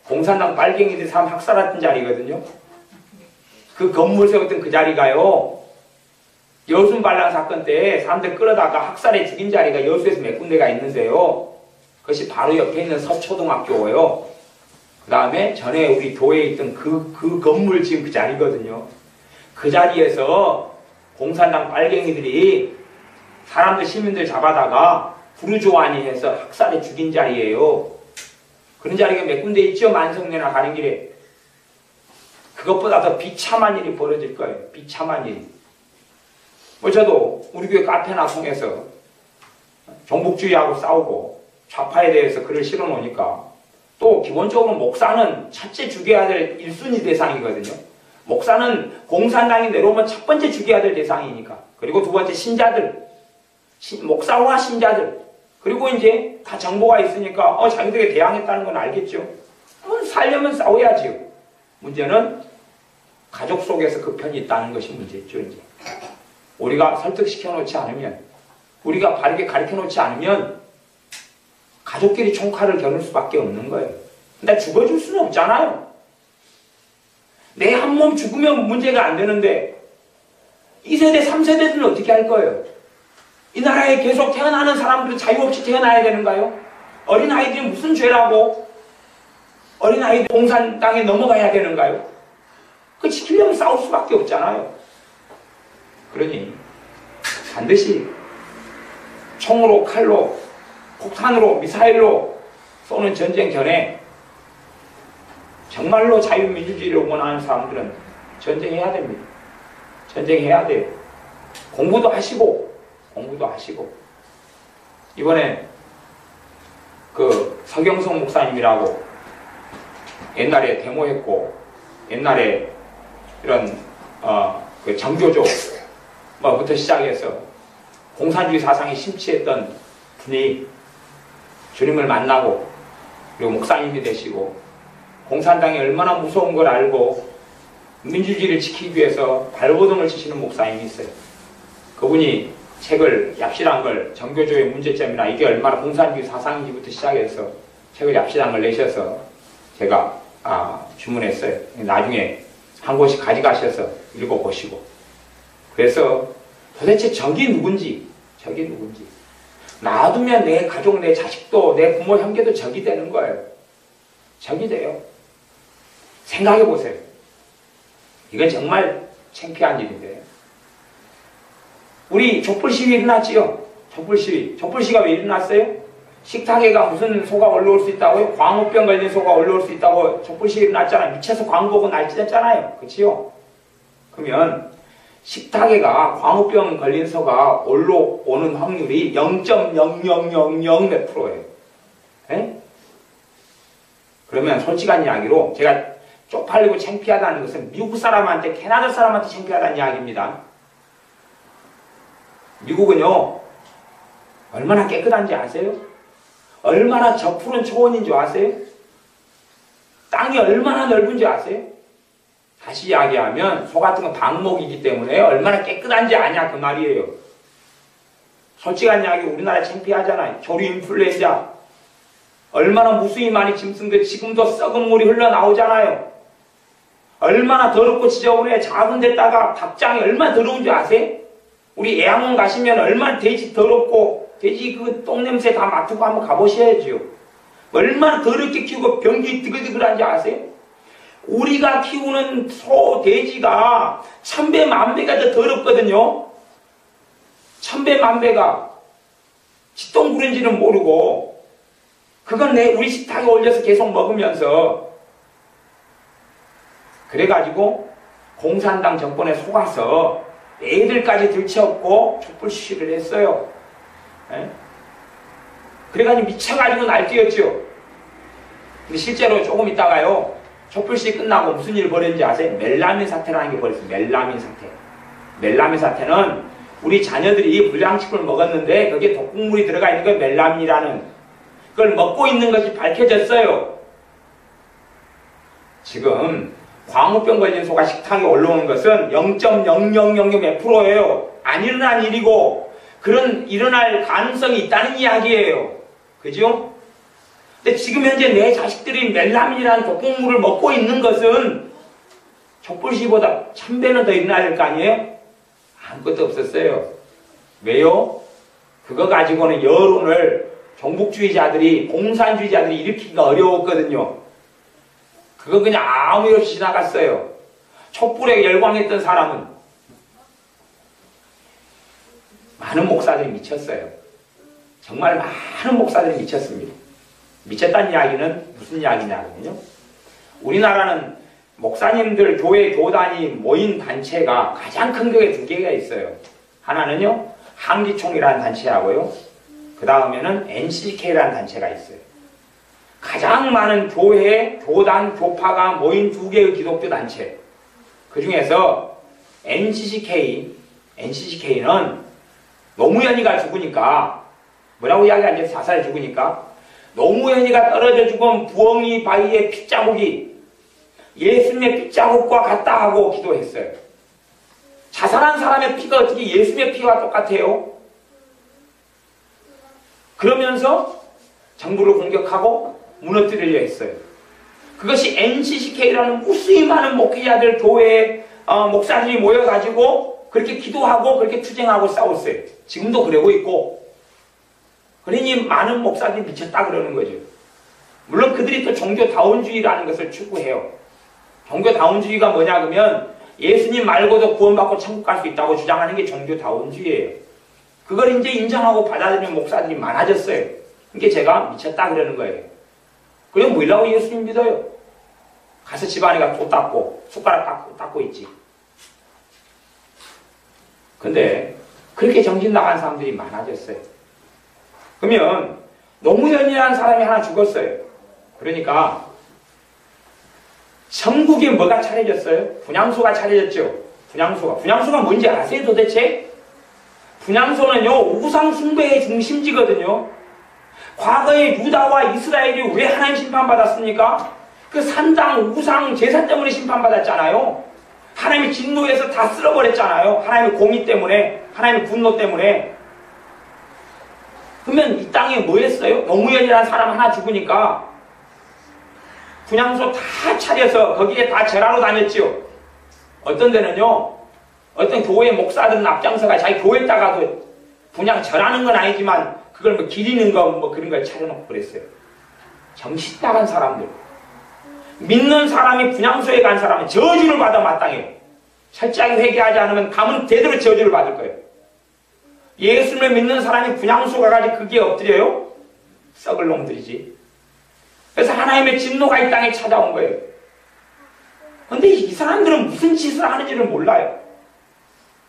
공산당 빨갱이들이 사람 학살했던 자리거든요. 그 건물 세웠던 그 자리가요. 여순 반란 사건 때 사람들 끌어다가 학살해 죽인 자리가 여수에서 몇 군데가 있는데요. 그것이 바로 옆에 있는 서초등학교예요. 그 다음에 전에 우리 교회에 있던 그 건물 지금 그 자리거든요. 그 자리에서 공산당 빨갱이들이 사람들 시민들 잡아다가 부르주아니 해서 학살해 죽인 자리예요. 그런 자리가 몇 군데 있죠. 만성내나 가는 길에. 그것보다 더 비참한 일이 벌어질 거예요. 비참한 일이. 뭐 저도 우리 교회 카페나 통해서 종북주의하고 싸우고 좌파에 대해서 글을 실어 놓으니까 또 기본적으로 목사는 첫째 죽여야 될 1순위 대상이거든요. 목사는 공산당이 내려오면 첫 번째 죽여야 될 대상이니까. 그리고 두 번째 신자들, 목사와 신자들. 그리고 이제 다 정보가 있으니까 자기들에게 대항했다는 건 알겠죠. 살려면 싸워야지요. 문제는 가족 속에서 그 편이 있다는 것이 문제죠. 이제 우리가 설득시켜 놓지 않으면, 우리가 바르게 가르쳐 놓지 않으면 가족끼리 총칼을 겨눌 수밖에 없는 거예요. 근데 죽어줄 수는 없잖아요. 내 한 몸 죽으면 문제가 안 되는데 2세대, 3세대들은 어떻게 할 거예요? 이 나라에 계속 태어나는 사람들은 자유 없이 태어나야 되는가요? 어린아이들이 무슨 죄라고 어린아이들 공산당에 넘어가야 되는가요? 그 지키려면 싸울 수밖에 없잖아요. 그러니 반드시 총으로, 칼로, 폭탄으로, 미사일로 쏘는 전쟁 전에 정말로 자유민주주의를 원하는 사람들은 전쟁해야 됩니다. 전쟁해야 돼요. 공부도 하시고 이번에 그 서경석 목사님이라고 옛날에 데모했고 옛날에 이런 그 정교조 부터 시작해서 공산주의 사상이 심취했던 분이 주님을 만나고 그리고 목사님이 되시고 공산당이 얼마나 무서운 걸 알고 민주주의를 지키기 위해서 발버둥을 치시는 목사님이 있어요. 그분이 책을 얍실한 걸 정교조의 문제점이나 이게 얼마나 공산주의 사상인지부터 시작해서 책을 얍실한 걸 내셔서 제가 주문했어요. 나중에 한 곳씩 가져가셔서 읽어보시고 그래서 도대체 적이 누군지 놔두면 내 가족, 내 자식도 내 부모, 형제도 적이 되는 거예요. 적이 돼요. 생각해 보세요. 이건 정말 창피한 일인데 우리 촛불시위 일어났지요? 촛불시위가 왜 일어났어요? 식탁에가 무슨 소가 올라올 수 있다고요? 광우병 걸린 소가 올라올 수 있다고 촛불시위 일어났잖아요. 미쳐서 광우 보고 날뛰었잖아요. 그치요? 그러면 식탁에가 광우병 걸린 소가 올라오는 확률이 0.0000 몇 프로예요. 에? 그러면 솔직한 이야기로 제가 쪽팔리고 창피하다는 것은 미국 사람한테, 캐나다 사람한테 창피하다는 이야기입니다. 미국은요, 얼마나 깨끗한지 아세요? 얼마나 저 푸른 초원인 줄 아세요? 땅이 얼마나 넓은 줄 아세요? 다시 이야기하면 소 같은 건 방목이기 때문에 얼마나 깨끗한지 아냐 그 말이에요. 솔직한 이야기 우리나라 창피하잖아요. 조류 인플루엔자 얼마나 무수히 많이 짐승들 지금도 썩은 물이 흘러나오잖아요. 얼마나 더럽고 지저분해. 작은 데다가 닭장이 얼마나 더러운 줄 아세요? 우리 애양원 가시면 얼마나 돼지 더럽고 돼지 그 똥냄새 다 맡고 한번 가보셔야죠. 얼마나 더럽게 키우고 병균이 드글드글한지 아세요? 우리가 키우는 소, 돼지가 1000배, 10,000배가 더 더럽거든요. 1000배, 10,000배가 지똥 부른지는 모르고 그건 우리 식탁에 올려서 계속 먹으면서 그래가지고 공산당 정권에 속아서 애들까지 들쳐업고 촛불 시위를 했어요. 에? 그래가지고 미쳐가지고 날뛰었죠. 근데 실제로 조금 있다가요 촛불 시위 끝나고 무슨 일이 벌어졌는지 아세요? 멜라민 사태라는 게 벌어졌어요. 멜라민 사태. 멜라민 사태는 우리 자녀들이 불량식품을 먹었는데 거기에 독극물이 들어가 있는 게 멜라민이라는 그걸 먹고 있는 것이 밝혀졌어요. 지금 광우병 걸린 소가 식탁에 올라오는 것은 0.0000 몇 프로예요. 안 일어난 일이고 그런 일어날 가능성이 있다는 이야기예요. 그죠? 근데 지금 현재 내 자식들이 멜라민이라는 독극물을 먹고 있는 것은 촛불시위보다 1000배는 더 일어나야 될 거 아니에요? 아무것도 없었어요. 왜요? 그거 가지고는 여론을 종북주의자들이, 공산주의자들이 일으키기가 어려웠거든요. 그건 그냥 아무 일 없이 지나갔어요. 촛불에 열광했던 사람은 많은 목사들이 미쳤어요. 정말 많은 목사들이 미쳤습니다. 미쳤다는 이야기는 무슨 이야기냐면요. 우리나라는 목사님들 교회 교단이 모인 단체가 가장 큰 게 두 개가 있어요. 하나는요, 한기총이라는 단체하고요. 그 다음에는 NCK라는 단체가 있어요. 가장 많은 교회, 교단, 교파가 모인 두 개의 기독교 단체. 그 중에서 NCK는 노무현이가 죽으니까, 뭐라고 이야기하는지 자살해 죽으니까, 노무현이가 떨어져 죽은 부엉이 바위의 핏자국이 예수님의 핏자국과 같다 하고 기도했어요. 자살한 사람의 피가 어떻게 예수님의 피와 똑같아요? 그러면서 정부를 공격하고 무너뜨리려 했어요. 그것이 NCCK라는 무수히 많은 목회자들, 교회 목사들이 모여가지고 그렇게 기도하고 그렇게 투쟁하고 싸웠어요. 지금도 그러고 있고. 그러니 많은 목사들이 미쳤다 그러는 거죠. 물론 그들이 또 종교다운주의라는 것을 추구해요. 종교다운주의가 뭐냐 그러면 예수님 말고도 구원받고 천국 갈 수 있다고 주장하는 게 종교다운주의예요. 그걸 이제 인정하고 받아들이는 목사들이 많아졌어요. 그게 제가 미쳤다 그러는 거예요. 그럼 뭐라고 예수님 믿어요? 가서 집안에가 또 닦고 숟가락 닦고 있지. 근데 그렇게 정신 나간 사람들이 많아졌어요. 그러면 노무현이라는 사람이 하나 죽었어요. 그러니까 천국에 뭐가 차려졌어요? 분향소가 차려졌죠. 분향소가 뭔지 아세요 도대체? 분향소는요, 우상 숭배의 중심지거든요. 과거에 유다와 이스라엘이 왜 하나님 심판받았습니까? 그 산당, 우상, 제사 때문에 심판받았잖아요. 하나님이 진노해서 다 쓸어버렸잖아요. 하나님의 공의 때문에, 하나님의 분노 때문에. 그러면 이 땅에 뭐 했어요? 노무현이라는 사람 하나 죽으니까 분향소 다 차려서 거기에 다 절하러 다녔지요. 어떤 데는요, 어떤 교회 목사들은 앞장서가 자기 교회에다가도 분향 절하는 건 아니지만 그걸 뭐 기리는 거 뭐 그런 걸 차려놓고 그랬어요. 정신 나간 사람들. 믿는 사람이 분향소에 간 사람은 저주를 받아 마땅해요. 철저하게 회개하지 않으면 가면 대대로 저주를 받을 거예요. 예수님을 믿는 사람이 분향소 가가지고 그게 엎드려요? 썩을 놈들이지. 그래서 하나님의 진노가 이 땅에 찾아온 거예요. 근데 이 사람들은 무슨 짓을 하는지를 몰라요.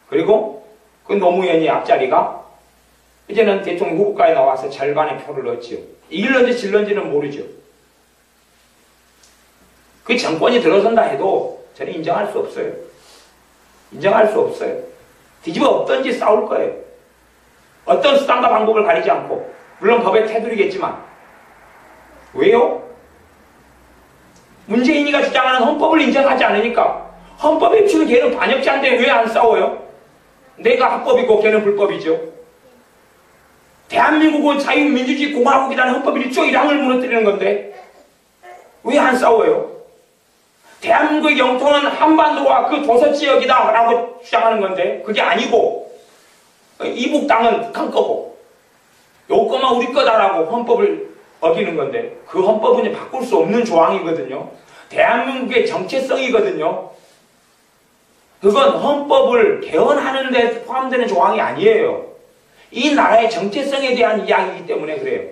그리고 그 노무현이 앞자리가 이제는 대통령 후보가에 나와서 절반의 표를 얻지요. 이길런지 질런지는 모르죠. 그 정권이 들어선다 해도 저는 인정할 수 없어요. 인정할 수 없어요. 뒤집어 엎던지 싸울 거예요. 어떤 수단과 방법을 가리지 않고. 물론 법에 테두리겠지만. 왜요? 문재인이가 주장하는 헌법을 인정하지 않으니까. 헌법에 비추면 걔는 반역자인데 왜 안 싸워요? 내가 합법이고 걔는 불법이죠. 대한민국은 자유민주주의 공화국이라는 헌법이 1조 1항을 무너뜨리는 건데 왜 안 싸워요? 대한민국의 영토는 한반도와 그 도서지역이다 라고 주장하는 건데 그게 아니고 이북 땅은 북한 거고 요거만 우리 거다라고 헌법을 어기는 건데 그 헌법은 바꿀 수 없는 조항이거든요. 대한민국의 정체성이거든요. 그건 헌법을 개헌하는 데 포함되는 조항이 아니에요. 이 나라의 정체성에 대한 이야기이기 때문에 그래요.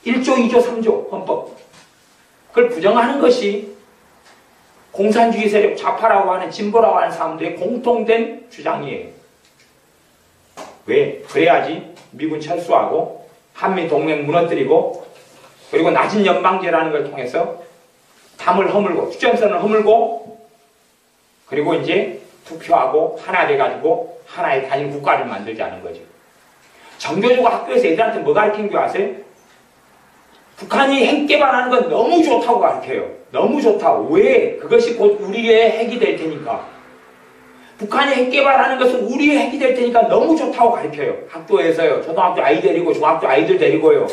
1조, 2조, 3조 헌법. 그걸 부정하는 것이 공산주의 세력 좌파라고 하는 진보라고 하는 사람들의 공통된 주장이에요. 왜? 그래야지 미군 철수하고 한미동맹 무너뜨리고 그리고 낮은 연방제라는 걸 통해서 담을 허물고 휴전선을 허물고 그리고 이제 투표하고 하나 돼가지고 하나의 단일 국가를 만들자는 거죠. 정교조가 학교에서 애들한테 뭐 가르치는 줄 아세요? 북한이 핵 개발하는 건 너무 좋다고 가르쳐요. 너무 좋다고. 왜? 그것이 곧 우리의 핵이 될 테니까. 북한이 핵 개발하는 것은 우리의 핵이 될 테니까 너무 좋다고 가르쳐요. 학교에서요. 초등학교 아이 데리고 중학교 아이들 데리고요.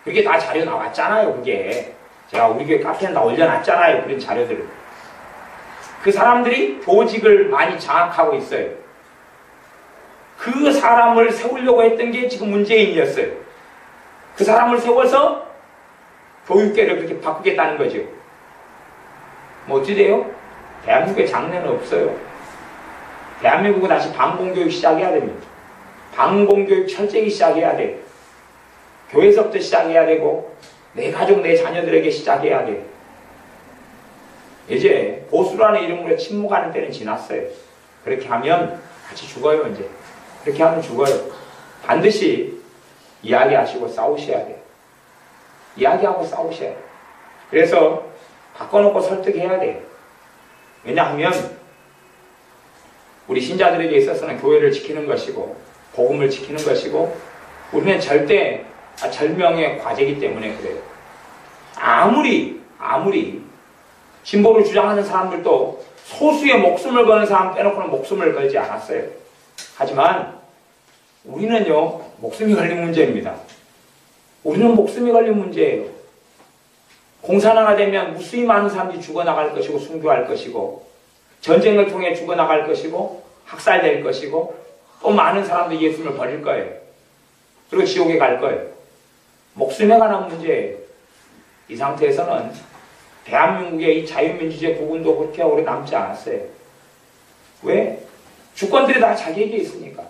그게 다 자료 나왔잖아요. 그게. 제가 우리 교회 카페에 다 올려놨잖아요. 그런 자료들을. 그 사람들이 조직을 많이 장악하고 있어요. 그 사람을 세우려고 했던 게 지금 문재인이었어요. 그 사람을 세워서 교육계를 그렇게 바꾸겠다는 거죠. 뭐 어찌 돼요? 대한민국에 장래는 없어요. 대한민국은 다시 반공교육 시작해야 됩니다. 반공교육 철저히 시작해야 돼요. 교회에서부터 시작해야 되고 내 가족, 내 자녀들에게 시작해야 돼요. 이제 보수라는 이름으로 침묵하는 때는 지났어요. 그렇게 하면 같이 죽어요, 이제. 그렇게 하면 죽어요. 반드시 이야기하시고 싸우셔야 돼요. 이야기하고 싸우셔야 돼요. 그래서 바꿔놓고 설득해야 돼요. 왜냐하면 우리 신자들에게 있어서는 교회를 지키는 것이고 복음을 지키는 것이고 우리는 절대 절명의 과제이기 때문에 그래요. 아무리 진보를 주장하는 사람들도 소수의 목숨을 거는 사람 빼놓고는 목숨을 걸지 않았어요. 하지만 우리는요, 목숨이 걸린 문제입니다. 우리는 목숨이 걸린 문제예요. 공산화가 되면 무수히 많은 사람들이 죽어나갈 것이고 순교할 것이고 전쟁을 통해 죽어나갈 것이고 학살될 것이고 또 많은 사람들이 예수님을 버릴 거예요. 그리고 지옥에 갈 거예요. 목숨에 관한 문제예요. 이 상태에서는 대한민국의 이 자유민주주의 부분도 그렇게 오래 남지 않았어요. 왜? 주권들이 다 자기에게 있으니까.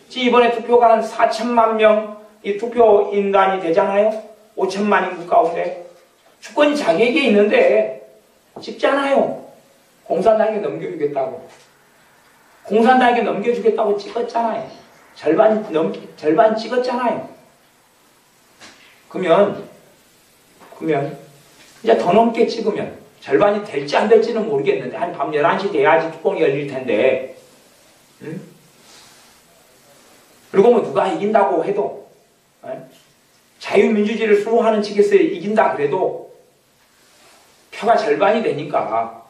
지금 이번에 투표가 한 4천만 명 이 투표인단이 되잖아요. 5천만 인구 가운데. 주권이 자기에게 있는데 쉽지 않아요. 공산당에게 넘겨주겠다고. 공산당에게 넘겨주겠다고 찍었잖아요. 절반 찍었잖아요. 그러면 이제 더 넘게 찍으면 절반이 될지 안 될지는 모르겠는데 한 밤 11시 돼야지 뚜껑이 열릴 텐데 그리고 뭐 누가 이긴다고 해도 자유민주주의를 수호하는 측에서 이긴다 그래도 표가 절반이 되니까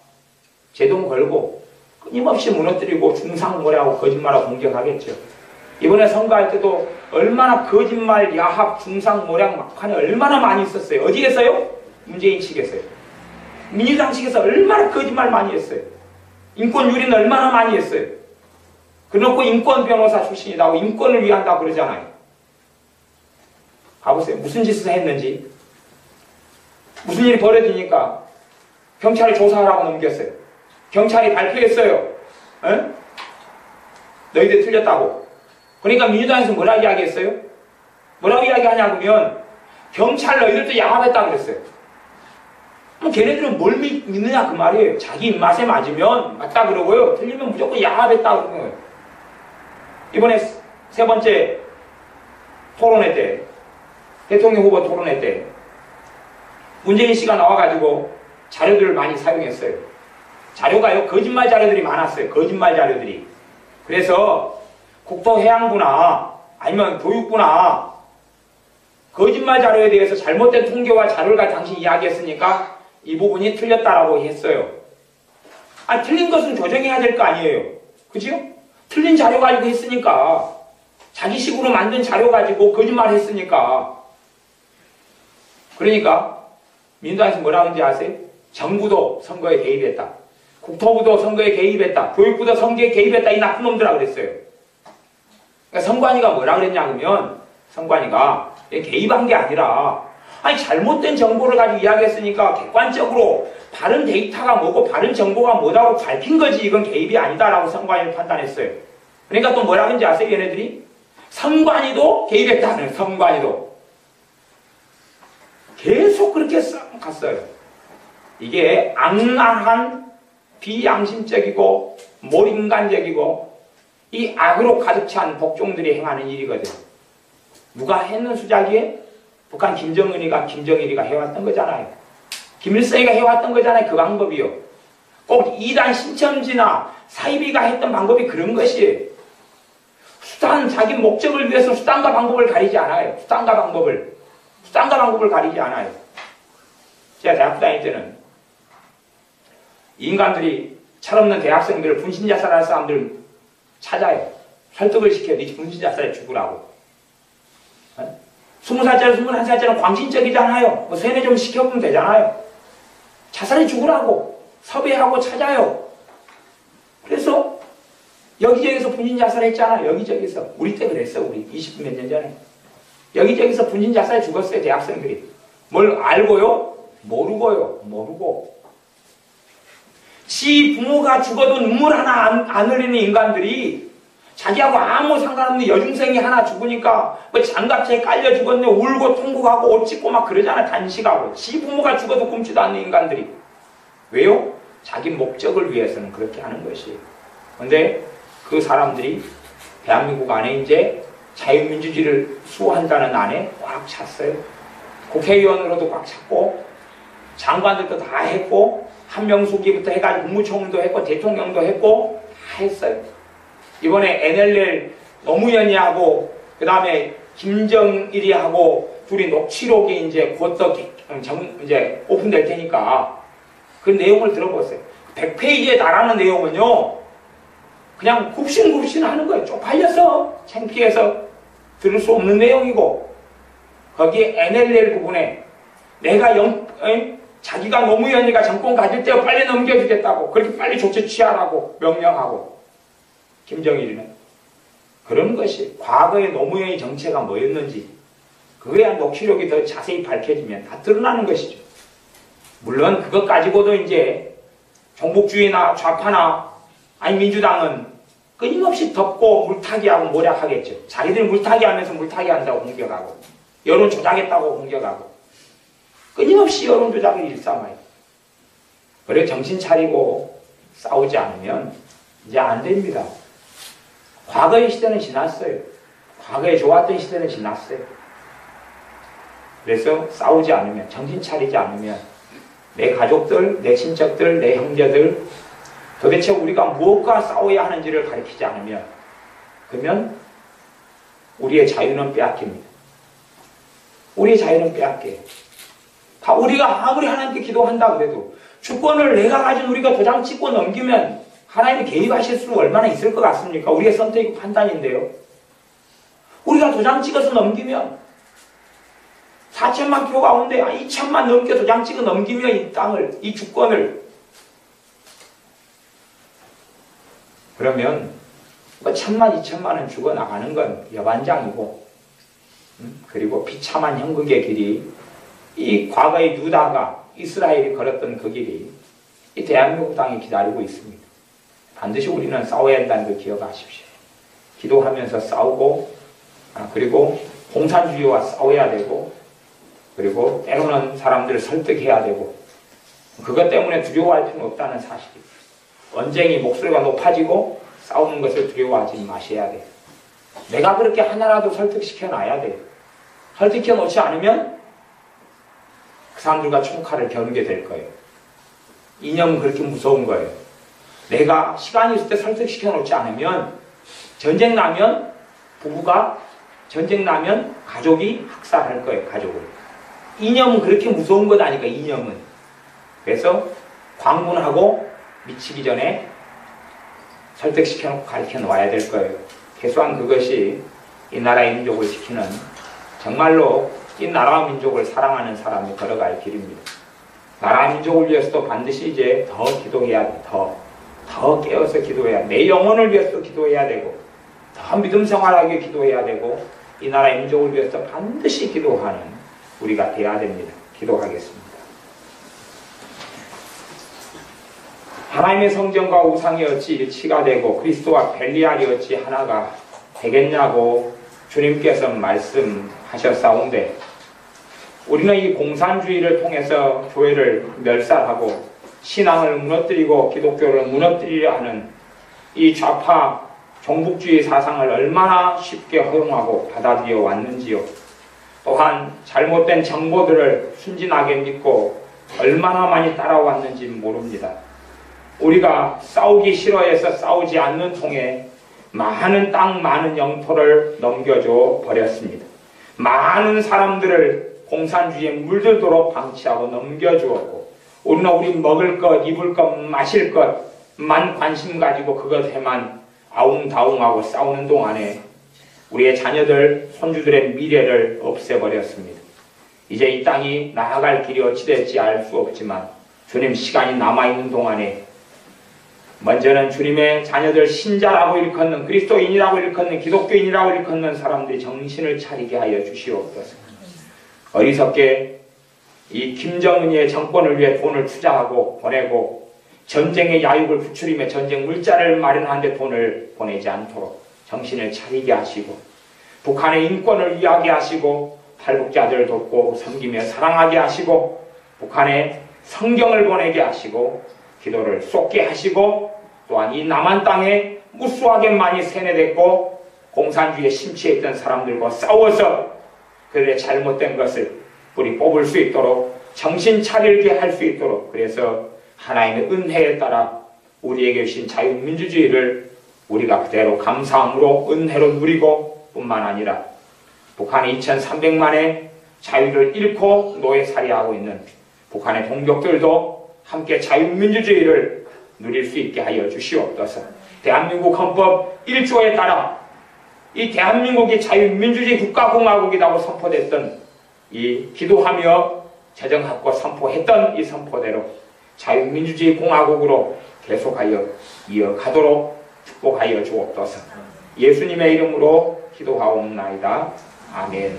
제동 걸고 끊임없이 무너뜨리고 중상모략하고 거짓말하고 공격하겠죠. 이번에 선거할 때도 얼마나 거짓말, 야합, 중상모략 막판에 얼마나 많이 있었어요. 어디에서요? 문재인 측에서요. 민주당 측에서 얼마나 거짓말 많이 했어요. 인권 유리는 얼마나 많이 했어요. 그래놓고 인권 변호사 출신이라고 인권을 위한다고 그러잖아요. 봐보세요. 무슨 짓을 했는지. 무슨 일이 벌어지니까 경찰이 조사하라고 넘겼어요. 경찰이 발표했어요. 에? 너희들 틀렸다고. 그러니까 민주당에서 뭐라고 이야기했어요? 뭐라고 이야기하냐 그러면 경찰 너희들도 야합했다고 그랬어요. 그럼 걔네들은 뭘 믿느냐 그 말이에요. 자기 입맛에 맞으면 맞다 그러고요. 틀리면 무조건 야합했다고 그러는 거예요. 이번에 세 번째 토론회 때 대통령 후보 토론회 때 문재인 씨가 나와가지고 자료들을 많이 사용했어요. 자료가요. 거짓말 자료들이 많았어요. 거짓말 자료들이. 그래서 국토해양부나 아니면 교육부나 거짓말 자료에 대해서 잘못된 통계와 자료를 당신이 이야기했으니까 이 부분이 틀렸다라고 했어요. 틀린 것은 조정해야 될 거 아니에요. 그죠? 틀린 자료 가지고 했으니까 자기식으로 만든 자료 가지고 거짓말 했으니까 그러니까 민주당에서 뭐라고 하는지 아세요? 정부도 선거에 개입했다. 국토부도 선거에 개입했다. 교육부도 선거에 개입했다. 이 나쁜 놈들아 그랬어요. 그러니까 선관위가 뭐라 그랬냐 그러면 선관위가 개입한 게 아니라 잘못된 정보를 가지고 이야기했으니까 객관적으로 바른 데이터가 뭐고 바른 정보가 뭐라고 밝힌 거지 이건 개입이 아니다라고 선관위는 판단했어요. 그러니까 또 뭐라 그런지 아세요 얘네들이? 선관위도 개입했다는 선관위도. 계속 그렇게 갔어요. 이게 악랄한 비양심적이고 몰인간적이고 이 악으로 가득 찬 복종들이 행하는 일이거든. 누가 했는 수작이에? 북한 김정일이가 해왔던 거잖아요. 김일성이가 해왔던 거잖아요. 그 방법이요. 꼭 이단 신첨지나 사이비가 했던 방법이 그런 것이에요. 자기 목적을 위해서 수단과 방법을 가리지 않아요. 수단과 방법을 가리지 않아요. 제가 대학 다닐 때는 인간들이 철없는 대학생들을 분신자살할 사람들을 찾아요. 설득을 시켜요. 네 분신자살에 죽으라고. 20살짜리, 21살짜리는 광신적이잖아요. 뭐 세뇌 좀 시켜보면 되잖아요. 자살해 죽으라고 섭외하고 찾아요. 그래서 여기저기서 분신자살 했잖아. 여기저기서. 우리 때 그랬어. 우리 20몇 년 전에. 여기저기서 분신자살에 죽었어요. 대학생들이. 뭘 알고요? 모르고. 지 부모가 죽어도 눈물 하나 안 흘리는 인간들이 자기하고 아무 상관없는 여중생이 하나 죽으니까 뭐 장갑차에 깔려 죽었네 울고 통곡하고 옷 찢고 막 그러잖아. 단식하고. 지 부모가 죽어도 굶지도 않는 인간들이. 왜요? 자기 목적을 위해서는 그렇게 하는 것이에요. 근데 그 사람들이 대한민국 안에 이제 자유민주주의를 수호한다는 안에 꽉 찼어요. 국회의원으로도 꽉 찼고 장관들도 다 했고 한명숙이부터 해가지고 국무총리도 했고 대통령도 했고 다 했어요. 이번에 NLL 노무현이하고 그 다음에 김정일이 하고 둘이 녹취록이 이제 곧 이제 오픈될 테니까 그 내용을 들어보세요. 100페이지에 달하는 내용은요 그냥 굽신굽신 하는 거예요. 쪽팔려서 창피해서 들을 수 없는 내용이고 거기에 NLL 부분에 내가 자기가 노무현이가 정권 가질 때 빨리 넘겨주겠다고 그렇게 빨리 조치 취하라고 명령하고 김정일이는 그런 것이 과거의 노무현의 정체가 뭐였는지 그거에 대한 녹취록이 더 자세히 밝혀지면 다 드러나는 것이죠. 물론 그것 가지고도 이제 종북주의나 좌파나 아니 민주당은 끊임없이 덮고 물타기하고 모략하겠죠. 자기들 물타기하면서 물타기한다고 공격하고 여론 조작했다고 공격하고 끊임없이 여론 조작을 일삼아요. 그래 정신 차리고 싸우지 않으면 이제 안 됩니다. 과거의 시대는 지났어요. 과거에 좋았던 시대는 지났어요. 그래서 싸우지 않으면 정신 차리지 않으면 내 가족들, 내 친척들, 내 형제들 도대체 우리가 무엇과 싸워야 하는지를 가르치지 않으면 그러면 우리의 자유는 빼앗깁니다. 우리의 자유는 빼앗겨요. 다 우리가 아무리 하나님께 기도한다 그래도 주권을 내가 가진 우리가 도장 찍고 넘기면 하나님이 개입하실 수 얼마나 있을 것 같습니까? 우리의 선택이고 판단인데요. 우리가 도장 찍어서 넘기면 4천만 표 가운데 2천만 넘게 도장 찍어 넘기면 이 땅을, 이 주권을 그러면 뭐 1,000만, 2천만은 죽어나가는 건 여반장이고 그리고 비참한 형극의 길이 이 과거의 유다가 이스라엘이 걸었던 그 길이 이 대한민국 땅에 기다리고 있습니다. 반드시 우리는 싸워야 한다는 걸 기억하십시오. 기도하면서 싸우고 그리고 공산주의와 싸워야 되고 그리고 때로는 사람들을 설득해야 되고 그것 때문에 두려워할 필요는 없다는 사실입니다. 언쟁이 목소리가 높아지고 싸우는 것을 두려워하지 마셔야 돼요. 내가 그렇게 하나라도 설득시켜 놔야 돼요. 설득해 놓지 않으면 그 사람들과 총칼을 겨누게 될 거예요. 이념은 그렇게 무서운 거예요. 내가 시간이 있을 때 설득시켜 놓지 않으면 전쟁 나면 부부가 전쟁 나면 가족이 학살할 거예요. 가족을. 이념은 그렇게 무서운 것 아니까 이념은. 그래서 광분하고 미치기 전에 설득시켜 놓고 가르쳐 놓아야 될 거예요. 최소한 그것이 이 나라의 민족을 지키는 정말로 이 나라와 민족을 사랑하는 사람이 걸어갈 길입니다. 나라와 민족을 위해서도 반드시 이제 더 기도해야 돼. 더 깨어서 기도해야 돼. 내 영혼을 위해서도 기도해야 되고 더 믿음 생활하게 기도해야 되고 이 나라의 민족을 위해서 반드시 기도하는 우리가 되어야 됩니다. 기도하겠습니다. 하나님의 성전과 우상이 어찌 일치가 되고 그리스도와 벨리알이 어찌 하나가 되겠냐고 주님께서 말씀하셨사온데 우리는 이 공산주의를 통해서 교회를 멸살하고 신앙을 무너뜨리고 기독교를 무너뜨리려 하는 이 좌파 종북주의 사상을 얼마나 쉽게 허용하고 받아들여 왔는지요. 또한 잘못된 정보들을 순진하게 믿고 얼마나 많이 따라왔는지 모릅니다. 우리가 싸우기 싫어해서 싸우지 않는 통에 많은 땅, 많은 영토를 넘겨줘 버렸습니다. 많은 사람들을 공산주의에 물들도록 방치하고 넘겨주었고 우리는 우리 먹을 것, 입을 것, 마실 것만 관심 가지고 그것에만 아웅다웅하고 싸우는 동안에 우리의 자녀들, 손주들의 미래를 없애버렸습니다. 이제 이 땅이 나아갈 길이 어찌 될지 알 수 없지만 주님 시간이 남아있는 동안에 먼저는 주님의 자녀들 신자라고 일컫는 그리스도인이라고 일컫는 기독교인이라고 일컫는 사람들이 정신을 차리게 하여 주시옵소서. 어리석게 이 김정은의 정권을 위해 돈을 투자하고 보내고 전쟁의 야육을 부추리며 전쟁 물자를 마련하는 데 돈을 보내지 않도록 정신을 차리게 하시고 북한의 인권을 위하게 하시고 탈북자들을 돕고 섬기며 사랑하게 하시고 북한에 성경을 보내게 하시고 기도를 쏟게 하시고 또한 이 남한 땅에 무수하게 많이 세뇌됐고 공산주의에 심취했던 사람들과 싸워서 그들의 잘못된 것을 우리 뽑을 수 있도록 정신 차리게 할 수 있도록, 그래서 하나님의 은혜에 따라 우리에게 주신 자유민주주의를 우리가 그대로 감사함으로 은혜로 누리고 뿐만 아니라 북한이 2300만의 자유를 잃고 노예살이하고 있는 북한의 동족들도 함께 자유민주주의를 누릴 수 있게 하여 주시옵소서. 대한민국 헌법 1조에 따라 이 대한민국이 자유민주주의 국가공화국이라고 선포됐던, 이 기도하며 제정하고 선포했던 이 선포대로 자유민주주의 공화국으로 계속하여 이어가도록 축복하여 주옵소서. 예수님의 이름으로 기도하옵나이다. 아멘.